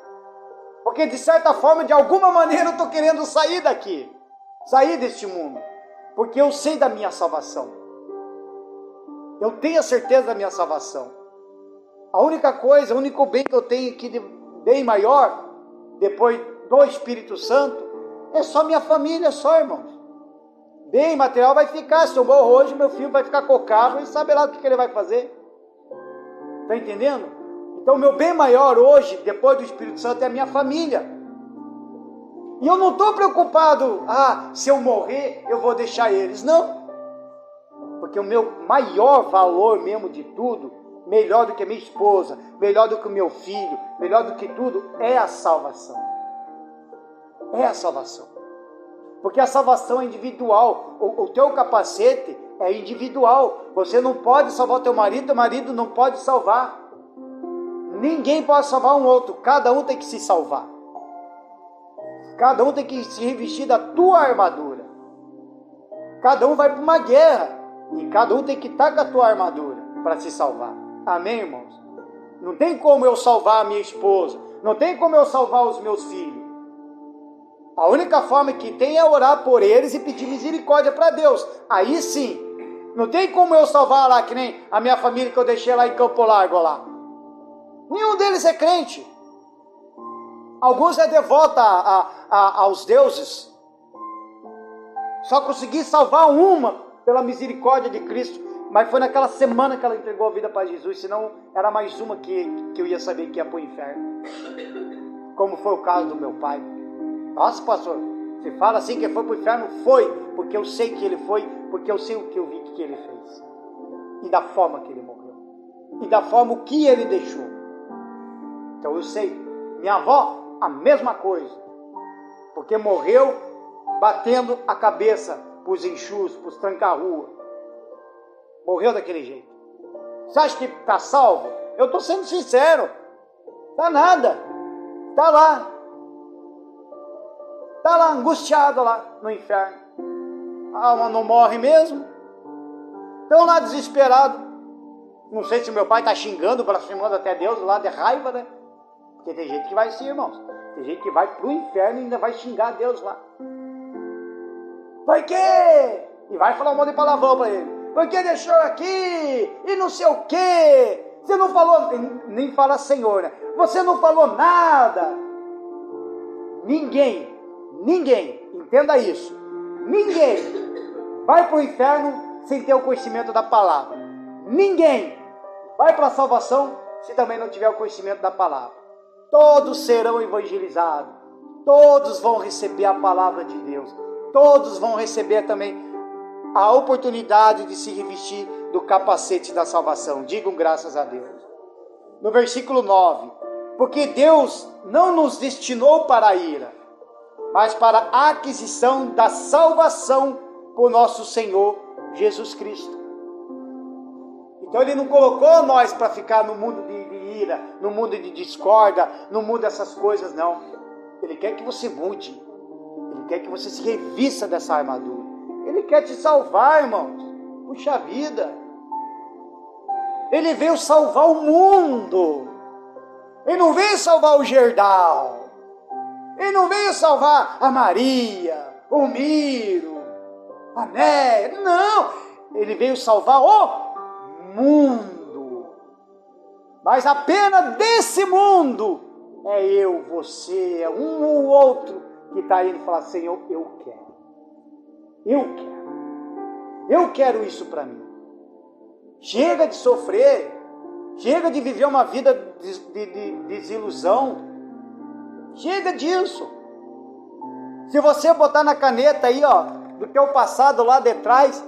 Porque de certa forma, de alguma maneira eu estou querendo sair daqui. Sair deste mundo. Porque eu sei da minha salvação. Eu tenho a certeza da minha salvação. A única coisa, o único bem que eu tenho aqui de bem maior, depois do Espírito Santo, é só minha família, só, irmãos. Bem material vai ficar. Se eu morro hoje, meu filho vai ficar com o carro e sabe lá o que ele vai fazer. Está entendendo? Então, o meu bem maior hoje, depois do Espírito Santo, é a minha família. E eu não estou preocupado, se eu morrer, eu vou deixar eles. Não. Porque o meu maior valor mesmo de tudo, melhor do que a minha esposa, melhor do que o meu filho, melhor do que tudo, é a salvação. É a salvação. Porque a salvação é individual. O teu capacete é individual. Você não pode salvar o teu marido não pode salvar. Ninguém pode salvar um outro. Cada um tem que se salvar. Cada um tem que se revestir da tua armadura. Cada um vai para uma guerra. E cada um tem que estar com a tua armadura para se salvar. Amém, irmãos? Não tem como eu salvar a minha esposa. Não tem como eu salvar os meus filhos. A única forma que tem é orar por eles e pedir misericórdia para Deus. Aí sim. Não tem como eu salvar lá, que nem a minha família que eu deixei lá em Campo Largo lá. Nenhum deles é crente. Alguns é devoto aos deuses. Só consegui salvar uma pela misericórdia de Cristo. Mas foi naquela semana que ela entregou a vida para Jesus, senão era mais uma que eu ia saber que ia para o inferno. Como foi o caso do meu pai. Nossa, pastor, você fala assim que foi para o inferno? Foi, porque eu sei que ele foi, porque eu sei o que eu vi que ele fez. E da forma que ele morreu. E da forma o que ele deixou. Então eu sei. Minha avó, a mesma coisa. Porque morreu batendo a cabeça para os enxus, para os tranca-rua. Morreu daquele jeito. Você acha que está salvo? Eu estou sendo sincero. Está nada. Está lá. Está lá, angustiado lá no inferno. A alma não morre mesmo. Estão lá desesperados. Não sei se meu pai está xingando, blasfemando até Deus lá de raiva, né? Porque tem gente que vai sim, irmãos. Tem gente que vai para o inferno e ainda vai xingar Deus lá. Por quê? E vai falar um monte de palavrão para ele. Por que deixou aqui? E não sei o quê. Você não falou, nem fala Senhor, né? Você não falou nada. Ninguém, entenda isso. Ninguém vai para o inferno sem ter o conhecimento da palavra. Ninguém vai para a salvação se também não tiver o conhecimento da palavra. Todos serão evangelizados. Todos vão receber a palavra de Deus. Todos vão receber também a oportunidade de se revestir do capacete da salvação. Digam graças a Deus. No versículo 9. Porque Deus não nos destinou para a ira, mas para a aquisição da salvação por nosso Senhor Jesus Cristo. Então ele não colocou nós para ficar no mundo de ira, no mundo de discórdia, no mundo dessas coisas, não. Ele quer que você mude. Ele quer que você se revista dessa armadura. Ele quer te salvar, irmãos. Puxa vida. Ele veio salvar o mundo. Ele não veio salvar o Gerdau. Ele não veio salvar a Maria, o Miro, a Néia. Não. Ele veio salvar o mundo. Mas apenas desse mundo é eu, você, é um ou outro que está aí e fala, Senhor, eu quero. Eu quero isso para mim. Chega de sofrer. Chega de viver uma vida de desilusão. Chega disso. Se você botar na caneta aí, ó, do teu passado lá de trás,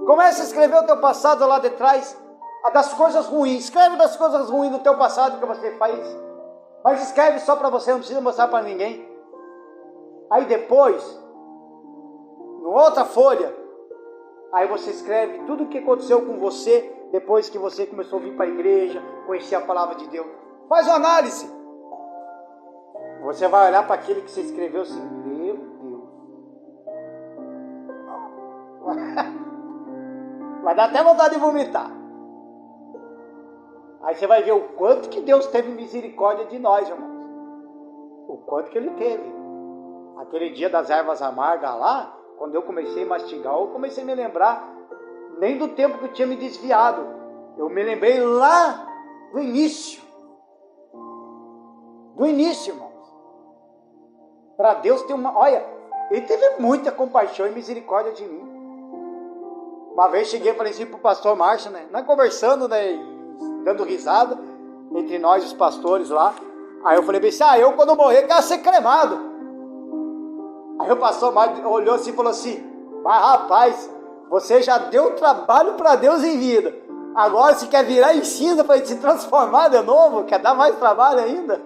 comece a escrever o teu passado lá de trás, das coisas ruins. Escreve das coisas ruins do teu passado que você faz. Mas escreve só para você, não precisa mostrar para ninguém. Aí depois, em outra folha, aí você escreve tudo o que aconteceu com você depois que você começou a vir para a igreja, conhecer a palavra de Deus. Faz uma análise. Você vai olhar para aquele que você escreveu assim, meu Deus. Vai dar até vontade de vomitar. Aí você vai ver o quanto que Deus teve misericórdia de nós, irmãos. O quanto que Ele teve. Aquele dia das ervas amargas lá, quando eu comecei a mastigar, eu comecei a me lembrar nem do tempo que eu tinha me desviado. Eu me lembrei lá do início. Do início, irmãos. Para Deus ter uma... Olha, Ele teve muita compaixão e misericórdia de mim. Uma vez cheguei e falei assim para o pastor Márcio, né? Nós conversando, né? Dando risada entre nós, os pastores lá. Aí eu falei assim, eu quando morrer quero ser cremado. Aí o pastor Márcio olhou assim e falou assim, mas rapaz, você já deu trabalho para Deus em vida. Agora se quer virar em cinza para se transformar de novo, quer dar mais trabalho ainda?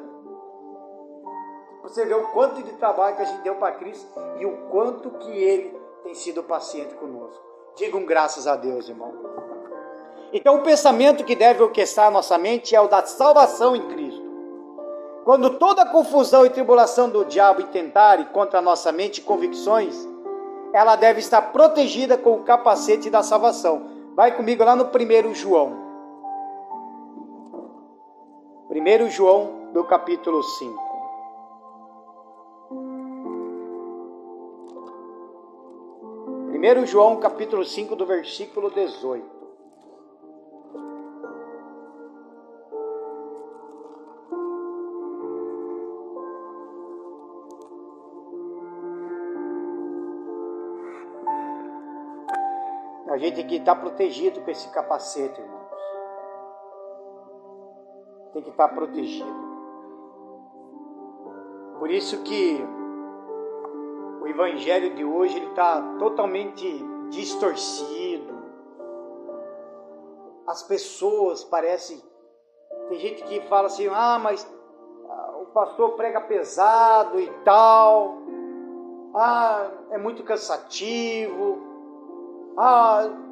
Você vê o quanto de trabalho que a gente deu para Cristo e o quanto que Ele tem sido paciente conosco. Digam graças a Deus, irmão. Então o pensamento que deve orquestrar a nossa mente é o da salvação em Cristo. Quando toda a confusão e tribulação do diabo intentarem contra a nossa mente e convicções, ela deve estar protegida com o capacete da salvação. Vai comigo lá no 1 João. 1 João do capítulo 5. 1 João capítulo 5 do versículo 18. A gente tem que estar protegido com esse capacete, irmãos. Tem que estar protegido. Por isso que o evangelho de hoje ele está totalmente distorcido. As pessoas parecem... Tem gente que fala assim, mas o pastor prega pesado e tal. É muito cansativo.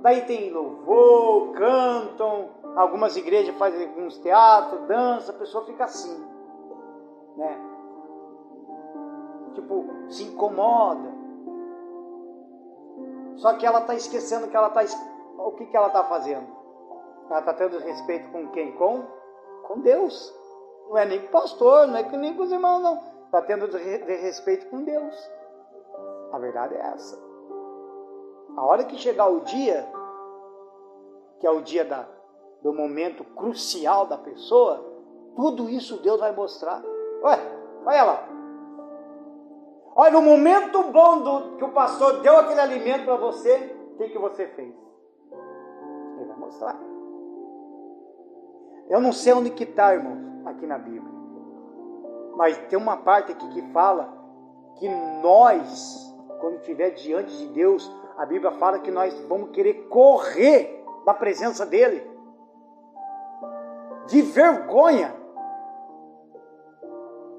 Daí tem louvor, cantam. Algumas igrejas fazem alguns teatros, dança, a pessoa fica assim, né? Tipo, se incomoda. Só que ela está esquecendo que ela está... O que ela está fazendo? Ela está tendo respeito com quem? Com Deus. Não é nem com o pastor, não é nem com os irmãos, não. Está tendo respeito com Deus. A verdade é essa. A hora que chegar o dia, que é o dia do momento crucial da pessoa, tudo isso Deus vai mostrar. Olha lá. Olha, no momento bom que o pastor deu aquele alimento para você, o que você fez? Ele vai mostrar. Eu não sei onde que está, irmãos, aqui na Bíblia. Mas tem uma parte aqui que fala que nós, quando estiver diante de Deus, a Bíblia fala que nós vamos querer correr da presença dEle. De vergonha.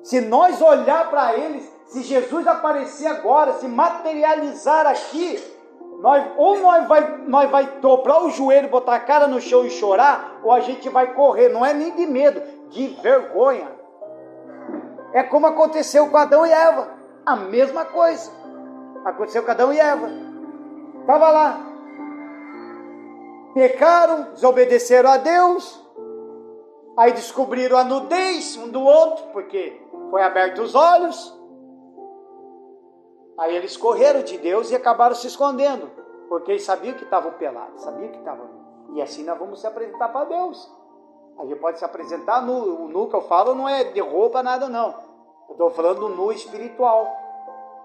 Se nós olhar para Ele, se Jesus aparecer agora, se materializar aqui, nós vai dobrar o joelho, botar a cara no chão e chorar, ou a gente vai correr, não é nem de medo, de vergonha. É como aconteceu com Adão e Eva, a mesma coisa. Aconteceu com Adão e Eva. Estava lá, pecaram, desobedeceram a Deus, aí descobriram a nudez um do outro, porque foi aberto os olhos. Aí eles correram de Deus e acabaram se escondendo, porque eles sabiam que estavam pelados, sabiam que estavam. E assim nós vamos se apresentar para Deus. A gente pode se apresentar nu. O nu que eu falo não é de roupa, nada não. Eu estou falando do nu espiritual.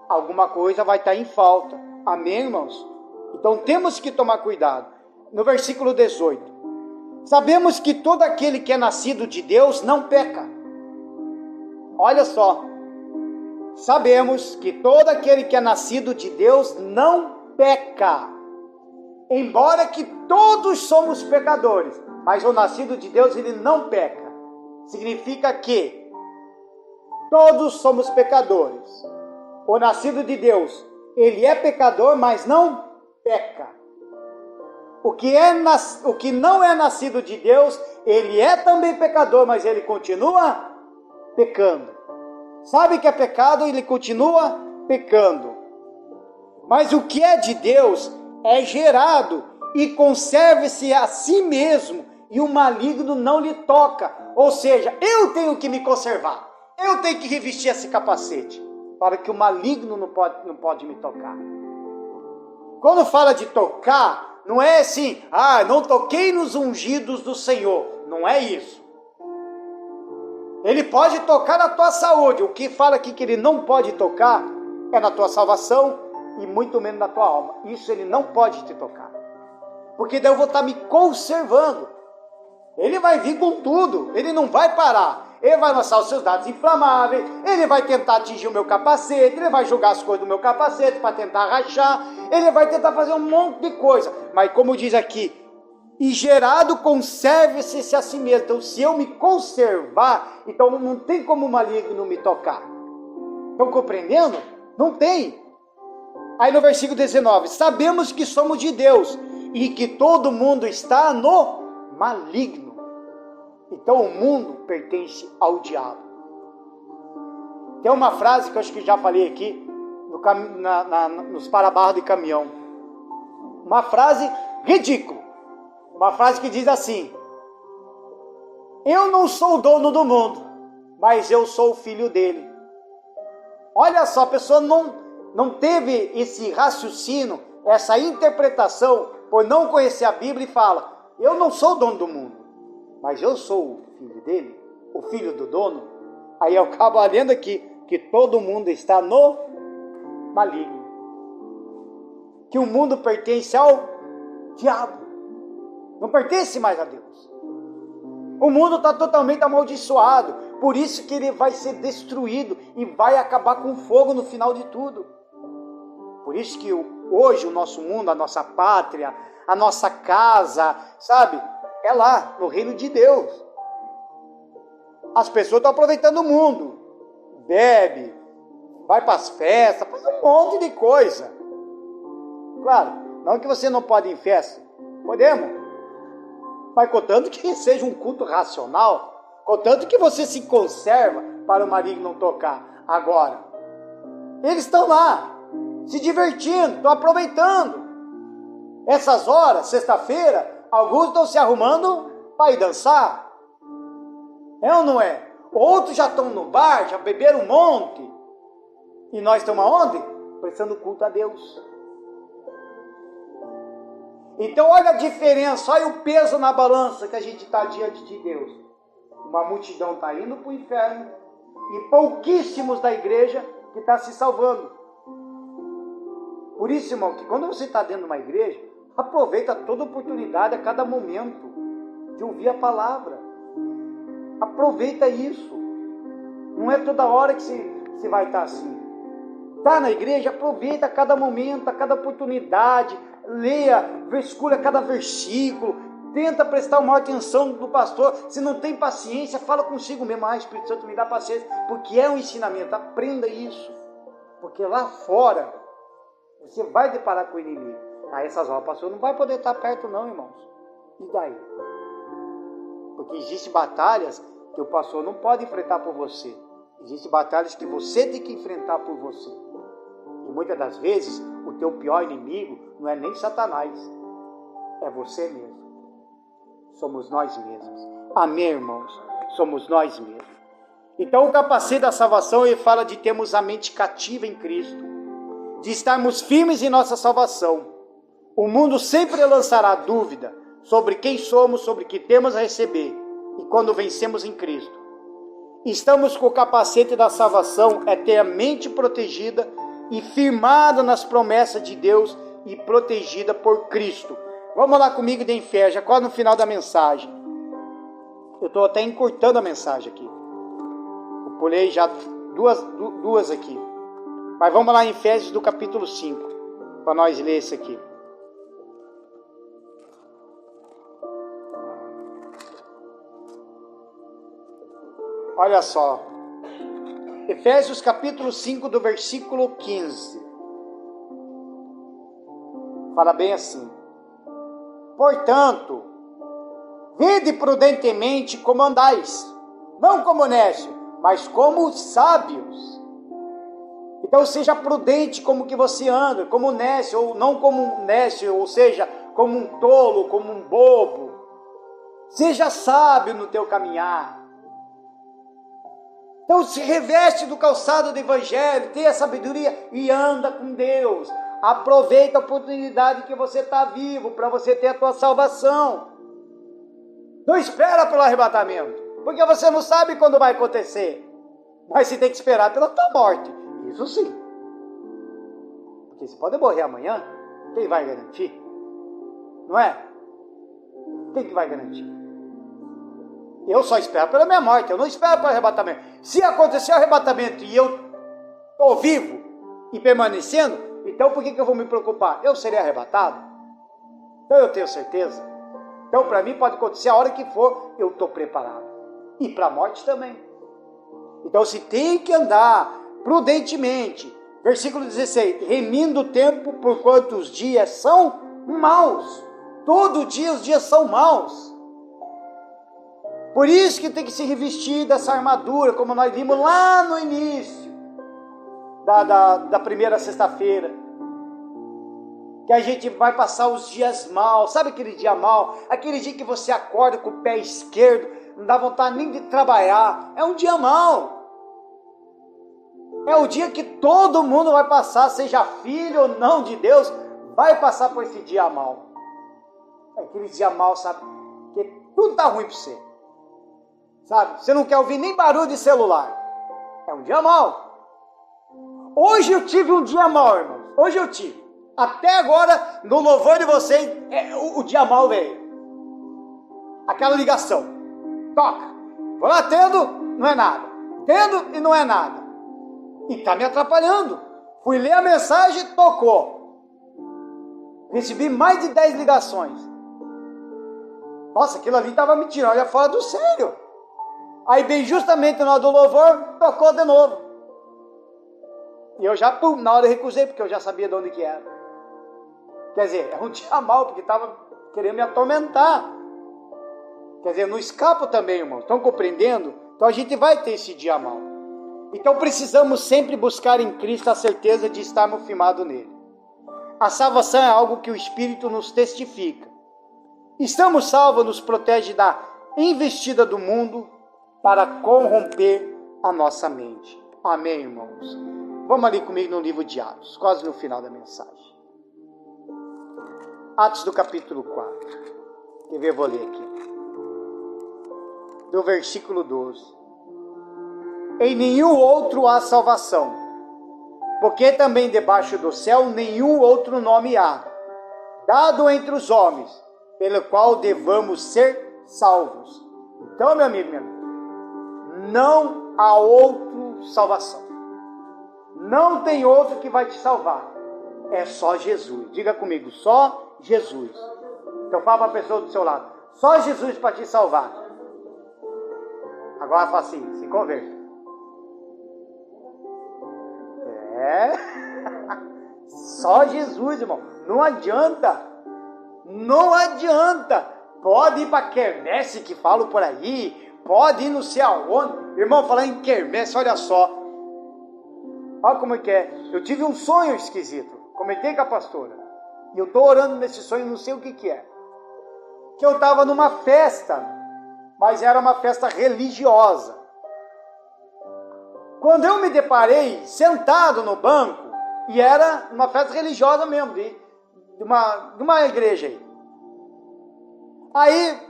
Alguma coisa vai estar em falta. Amém, irmãos? Então temos que tomar cuidado. No versículo 18. Sabemos que todo aquele que é nascido de Deus não peca. Olha só. Sabemos que todo aquele que é nascido de Deus não peca. Embora que todos somos pecadores, mas o nascido de Deus ele não peca. Significa que todos somos pecadores. O nascido de Deus, ele é pecador, mas não peca. O que não é nascido de Deus, ele é também pecador, mas ele continua pecando. Sabe que é pecado, ele continua pecando. Mas o que é de Deus é gerado e conserva-se a si mesmo, e o maligno não lhe toca. Ou seja, eu tenho que me conservar, eu tenho que revestir esse capacete, para que o maligno não pode me tocar. Quando fala de tocar, não é assim, não toquei nos ungidos do Senhor, não é isso. Ele pode tocar na tua saúde. O que fala aqui que ele não pode tocar é na tua salvação e muito menos na tua alma. Isso ele não pode te tocar. Porque daí eu vou estar me conservando. Ele vai vir com tudo. Ele não vai parar. Ele vai lançar os seus dados inflamáveis. Ele vai tentar atingir o meu capacete. Ele vai jogar as coisas do meu capacete para tentar rachar. Ele vai tentar fazer um monte de coisa. Mas como diz aqui, e gerado conserve-se a si mesmo. Então se eu me conservar, então não tem como o maligno me tocar. Estão compreendendo? Não tem. Aí no versículo 19, sabemos que somos de Deus e que todo mundo está no maligno. Então o mundo pertence ao diabo. Tem uma frase que eu acho que já falei aqui nos para-barros de caminhão. Uma frase ridícula. Uma frase que diz assim: eu não sou o dono do mundo, mas eu sou o filho dele. Olha só, a pessoa não teve esse raciocínio, essa interpretação, por não conhecer a Bíblia, e fala: eu não sou o dono do mundo, mas eu sou o filho dele, o filho do dono. Aí eu acabo lendo aqui que todo mundo está no maligno, que o mundo pertence ao Diabo. Não pertence mais a Deus. O mundo está totalmente amaldiçoado. Por isso que ele vai ser destruído e vai acabar com fogo no final de tudo. Por isso que hoje o nosso mundo, a nossa pátria, a nossa casa, sabe? É lá, no reino de Deus. As pessoas estão aproveitando o mundo. Bebe, vai para as festas, faz um monte de coisa. Claro, não que você não pode ir em festa. Podemos. Mas contanto que seja um culto racional, contanto que você se conserva para o maligno não tocar. Agora, eles estão lá, se divertindo, estão aproveitando. Essas horas, sexta-feira, alguns estão se arrumando para ir dançar. É ou não é? Outros já estão no bar, já beberam um monte. E nós estamos aonde? Prestando culto a Deus. Então olha a diferença, olha o peso na balança que a gente está diante de Deus. Uma multidão está indo para o inferno e pouquíssimos da igreja que está se salvando. Por isso, irmão, que quando você está dentro de uma igreja, aproveita toda oportunidade a cada momento de ouvir a palavra. Aproveita isso. Não é toda hora que você vai estar assim. Está na igreja, aproveita a cada momento, a cada oportunidade. Leia, vasculha cada versículo. Tenta prestar uma atenção do pastor. Se não tem paciência, fala consigo mesmo. Espírito Santo, me dá paciência. Porque é um ensinamento. Aprenda isso. Porque lá fora, você vai deparar com o inimigo. A essas horas, o pastor não vai poder estar perto não, irmãos. E daí? Porque existem batalhas que o pastor não pode enfrentar por você. Existem batalhas que você tem que enfrentar por você. E muitas das vezes, o teu pior inimigo não é nem Satanás. É você mesmo. Somos nós mesmos. Amém, irmãos? Somos nós mesmos. Então, o capacete da salvação, ele fala de termos a mente cativa em Cristo. De estarmos firmes em nossa salvação. O mundo sempre lançará dúvida sobre quem somos, sobre o que temos a receber. E quando vencemos em Cristo. Estamos com o capacete da salvação, é ter a mente protegida e firmada nas promessas de Deus e protegida por Cristo. Vamos lá comigo de Efésios, quase no final da mensagem. Eu estou até encurtando a mensagem aqui. Eu pulei já duas aqui. Mas vamos lá em Efésios do capítulo 5, para nós ler esse aqui. Olha só, Efésios capítulo 5 do versículo 15, fala bem assim: portanto, vede prudentemente como andais, não como necios, mas como sábios. Então seja prudente como que você anda, como nécio, ou não como um nécio, ou seja, como um tolo, como um bobo. Seja sábio no teu caminhar. Então se reveste do calçado do evangelho, tenha sabedoria e anda com Deus. Aproveita a oportunidade que você está vivo para você ter a tua salvação. Não espera pelo arrebatamento, porque você não sabe quando vai acontecer. Mas você tem que esperar pela tua morte, isso sim. Porque você pode morrer amanhã, quem vai garantir? Não é? Quem que vai garantir? Eu só espero pela minha morte, eu não espero pelo arrebatamento. Se acontecer o arrebatamento e eu estou vivo e permanecendo, então por que eu vou me preocupar? Eu serei arrebatado? Então eu tenho certeza. Então para mim pode acontecer a hora que for, eu estou preparado. E para a morte também. Então se tem que andar prudentemente. Versículo 16, remindo o tempo por quanto os dias são maus. Todo dia os dias são maus. Por isso que tem que se revestir dessa armadura, como nós vimos lá no início da primeira sexta-feira. Que a gente vai passar os dias mal. Sabe aquele dia mal? Aquele dia que você acorda com o pé esquerdo, não dá vontade nem de trabalhar. É um dia mal. É o dia que todo mundo vai passar, seja filho ou não de Deus, vai passar por esse dia mal. É aquele dia mal, sabe? Que tudo está ruim para você. Sabe? Você não quer ouvir nem barulho de celular. É um dia mau. Hoje eu tive um dia mau, irmãos. Hoje eu tive. Até agora, no louvor de vocês, o dia mal veio. Aquela ligação. Toca. Vou lá, atendo, não é nada. Atendo e não é nada. E está me atrapalhando. Fui ler a mensagem, tocou. Recebi mais de 10 ligações. Nossa, aquilo ali estava me tirando, olha, fora do sério. Aí, bem justamente na hora do louvor, tocou de novo. E eu já, na hora eu recusei, porque eu já sabia de onde que era. Quer dizer, é um dia mal, porque estava querendo me atormentar. Quer dizer, eu não escapo também, irmão. Estão compreendendo? Então a gente vai ter esse dia mal. Então precisamos sempre buscar em Cristo a certeza de estarmos firmados nele. A salvação é algo que o Espírito nos testifica. Estamos salvos, nos protege da investida do mundo para corromper a nossa mente. Amém, irmãos? Vamos ali comigo no livro de Atos, quase no final da mensagem. Atos do capítulo 4. Quer ver? Eu vou ler aqui. Do versículo 12. Em nenhum outro há salvação, porque também debaixo do céu nenhum outro nome há, dado entre os homens, pelo qual devamos ser salvos. Então, meu amigo, não há outra salvação. Não tem outro que vai te salvar. É só Jesus. Diga comigo, só Jesus. Então fala para a pessoa do seu lado, só Jesus para te salvar. Agora fala assim, se converta. Só Jesus, irmão. Não adianta. Não adianta. Pode ir para quermesse que falam por aí. Pode ir não sei aonde. Irmão, falar em quermesse, olha só. Olha como é que é. Eu tive um sonho esquisito. Comentei com a pastora. E eu estou orando nesse sonho, não sei o que é. Que eu estava numa festa. Mas era uma festa religiosa. Quando eu me deparei sentado no banco, e era uma festa religiosa mesmo, de uma igreja aí. Aí,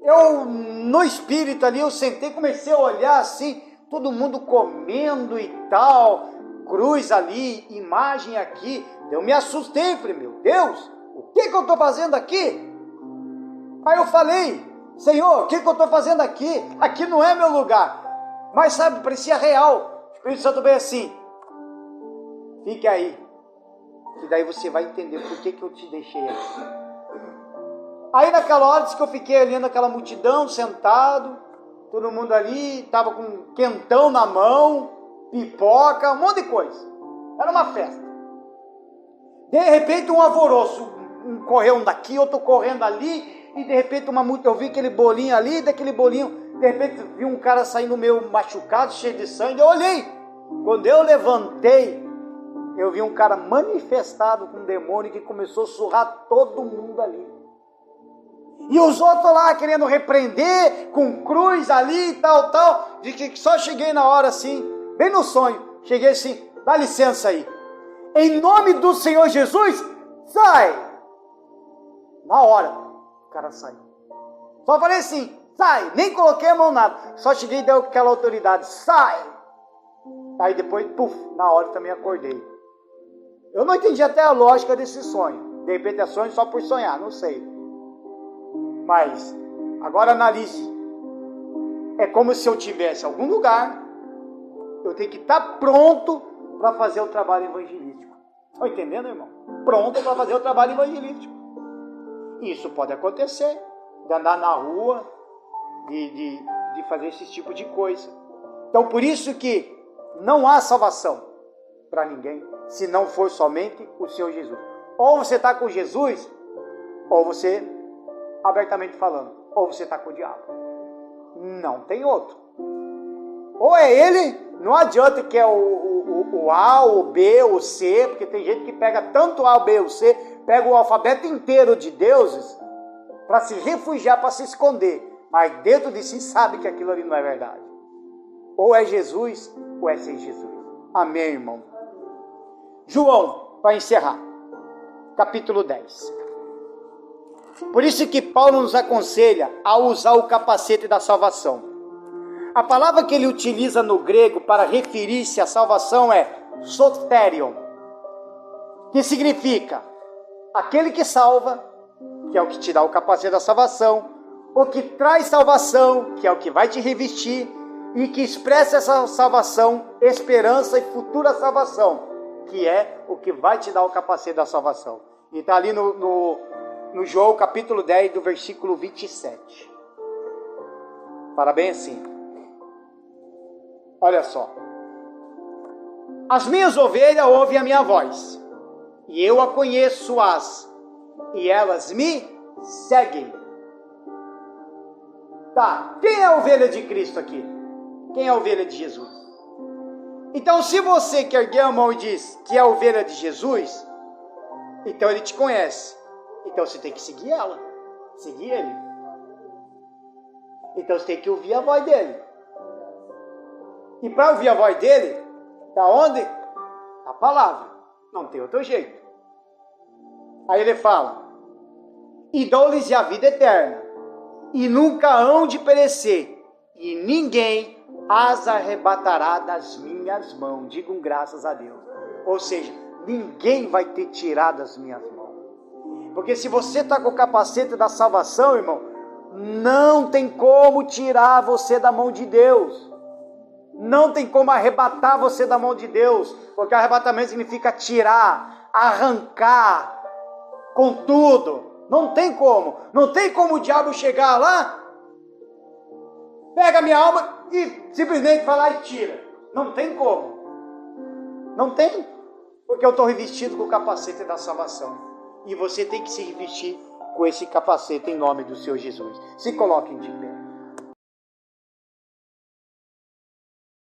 eu, no espírito ali, eu sentei, comecei a olhar assim, todo mundo comendo e tal, cruz ali, imagem aqui. Eu me assustei, falei, meu Deus, o que eu estou fazendo aqui? Aí eu falei, Senhor, o que eu estou fazendo aqui? Aqui não é meu lugar. Mas sabe, parecia real. O Espírito Santo veio assim, fique aí, que daí você vai entender por que eu te deixei aqui. Aí naquela hora, disse que eu fiquei ali naquela multidão, sentado, todo mundo ali, estava com um quentão na mão, pipoca, um monte de coisa. Era uma festa. De repente um alvoroço, um correu daqui, outro correndo ali, e de repente eu vi aquele bolinho ali, daquele bolinho, de repente vi um cara saindo meio machucado, cheio de sangue, eu olhei. Quando eu levantei, eu vi um cara manifestado com um demônio que começou a surrar todo mundo ali. E os outros lá querendo repreender, com cruz ali e tal. De que só cheguei na hora assim, bem no sonho, cheguei assim, dá licença aí. Em nome do Senhor Jesus, sai! Na hora, o cara saiu. Só falei assim, sai, nem coloquei a mão nada. Só cheguei e deu aquela autoridade, sai! Aí depois, puf, na hora também acordei. Eu não entendi até a lógica desse sonho. De repente é sonho só por sonhar, não sei. Mas, agora analise. É como se eu tivesse algum lugar, eu tenho que estar pronto para fazer o trabalho evangelístico. Estão entendendo, irmão? Pronto para fazer o trabalho evangelístico. Isso pode acontecer, de andar na rua, de fazer esse tipo de coisa. Então, por isso que não há salvação para ninguém, se não for somente o Senhor Jesus. Ou você está com Jesus, ou você, abertamente falando, ou você está com o diabo. Não tem outro. Ou é ele, não adianta que é o A, o B, o C, porque tem gente que pega tanto o A, o B, o C, pega o alfabeto inteiro de deuses para se refugiar, para se esconder. Mas dentro de si sabe que aquilo ali não é verdade. Ou é Jesus, ou é sem Jesus. Amém, irmão? João, para encerrar, capítulo 10. Por isso que Paulo nos aconselha a usar o capacete da salvação. A palavra que ele utiliza no grego para referir-se à salvação é soterion. que significa aquele que salva, que é o que te dá o capacete da salvação, o que traz salvação, que é o que vai te revestir, e que expressa essa salvação, esperança e futura salvação, que é o que vai te dar o capacete da salvação. E está ali no João capítulo 10, do versículo 27. Fala bem assim. Olha só. As minhas ovelhas ouvem a minha voz, e eu a conheço-as, e elas me seguem. Tá, quem é a ovelha de Cristo aqui? Quem é a ovelha de Jesus? Então, se você que erguer a mão e diz que é a ovelha de Jesus, então ele te conhece. Então você tem que seguir ela, seguir ele. Então você tem que ouvir a voz dele. E para ouvir a voz dele, da onde? A palavra. Não tem outro jeito. Aí ele fala: e dou-lhes a vida eterna, e nunca hão de perecer, e ninguém as arrebatará das minhas mãos. Digam graças a Deus. Ou seja, ninguém vai ter tirado das minhas mãos. Porque se você está com o capacete da salvação, irmão, não tem como tirar você da mão de Deus. Não tem como arrebatar você da mão de Deus. Porque arrebatamento significa tirar, arrancar, com tudo. Não tem como. Não tem como o diabo chegar lá, pega a minha alma e simplesmente vai lá e tira. Não tem como. Não tem. Porque eu estou revestido com o capacete da salvação. E você tem que se revestir com esse capacete em nome do Senhor Jesus. Se coloquem de pé.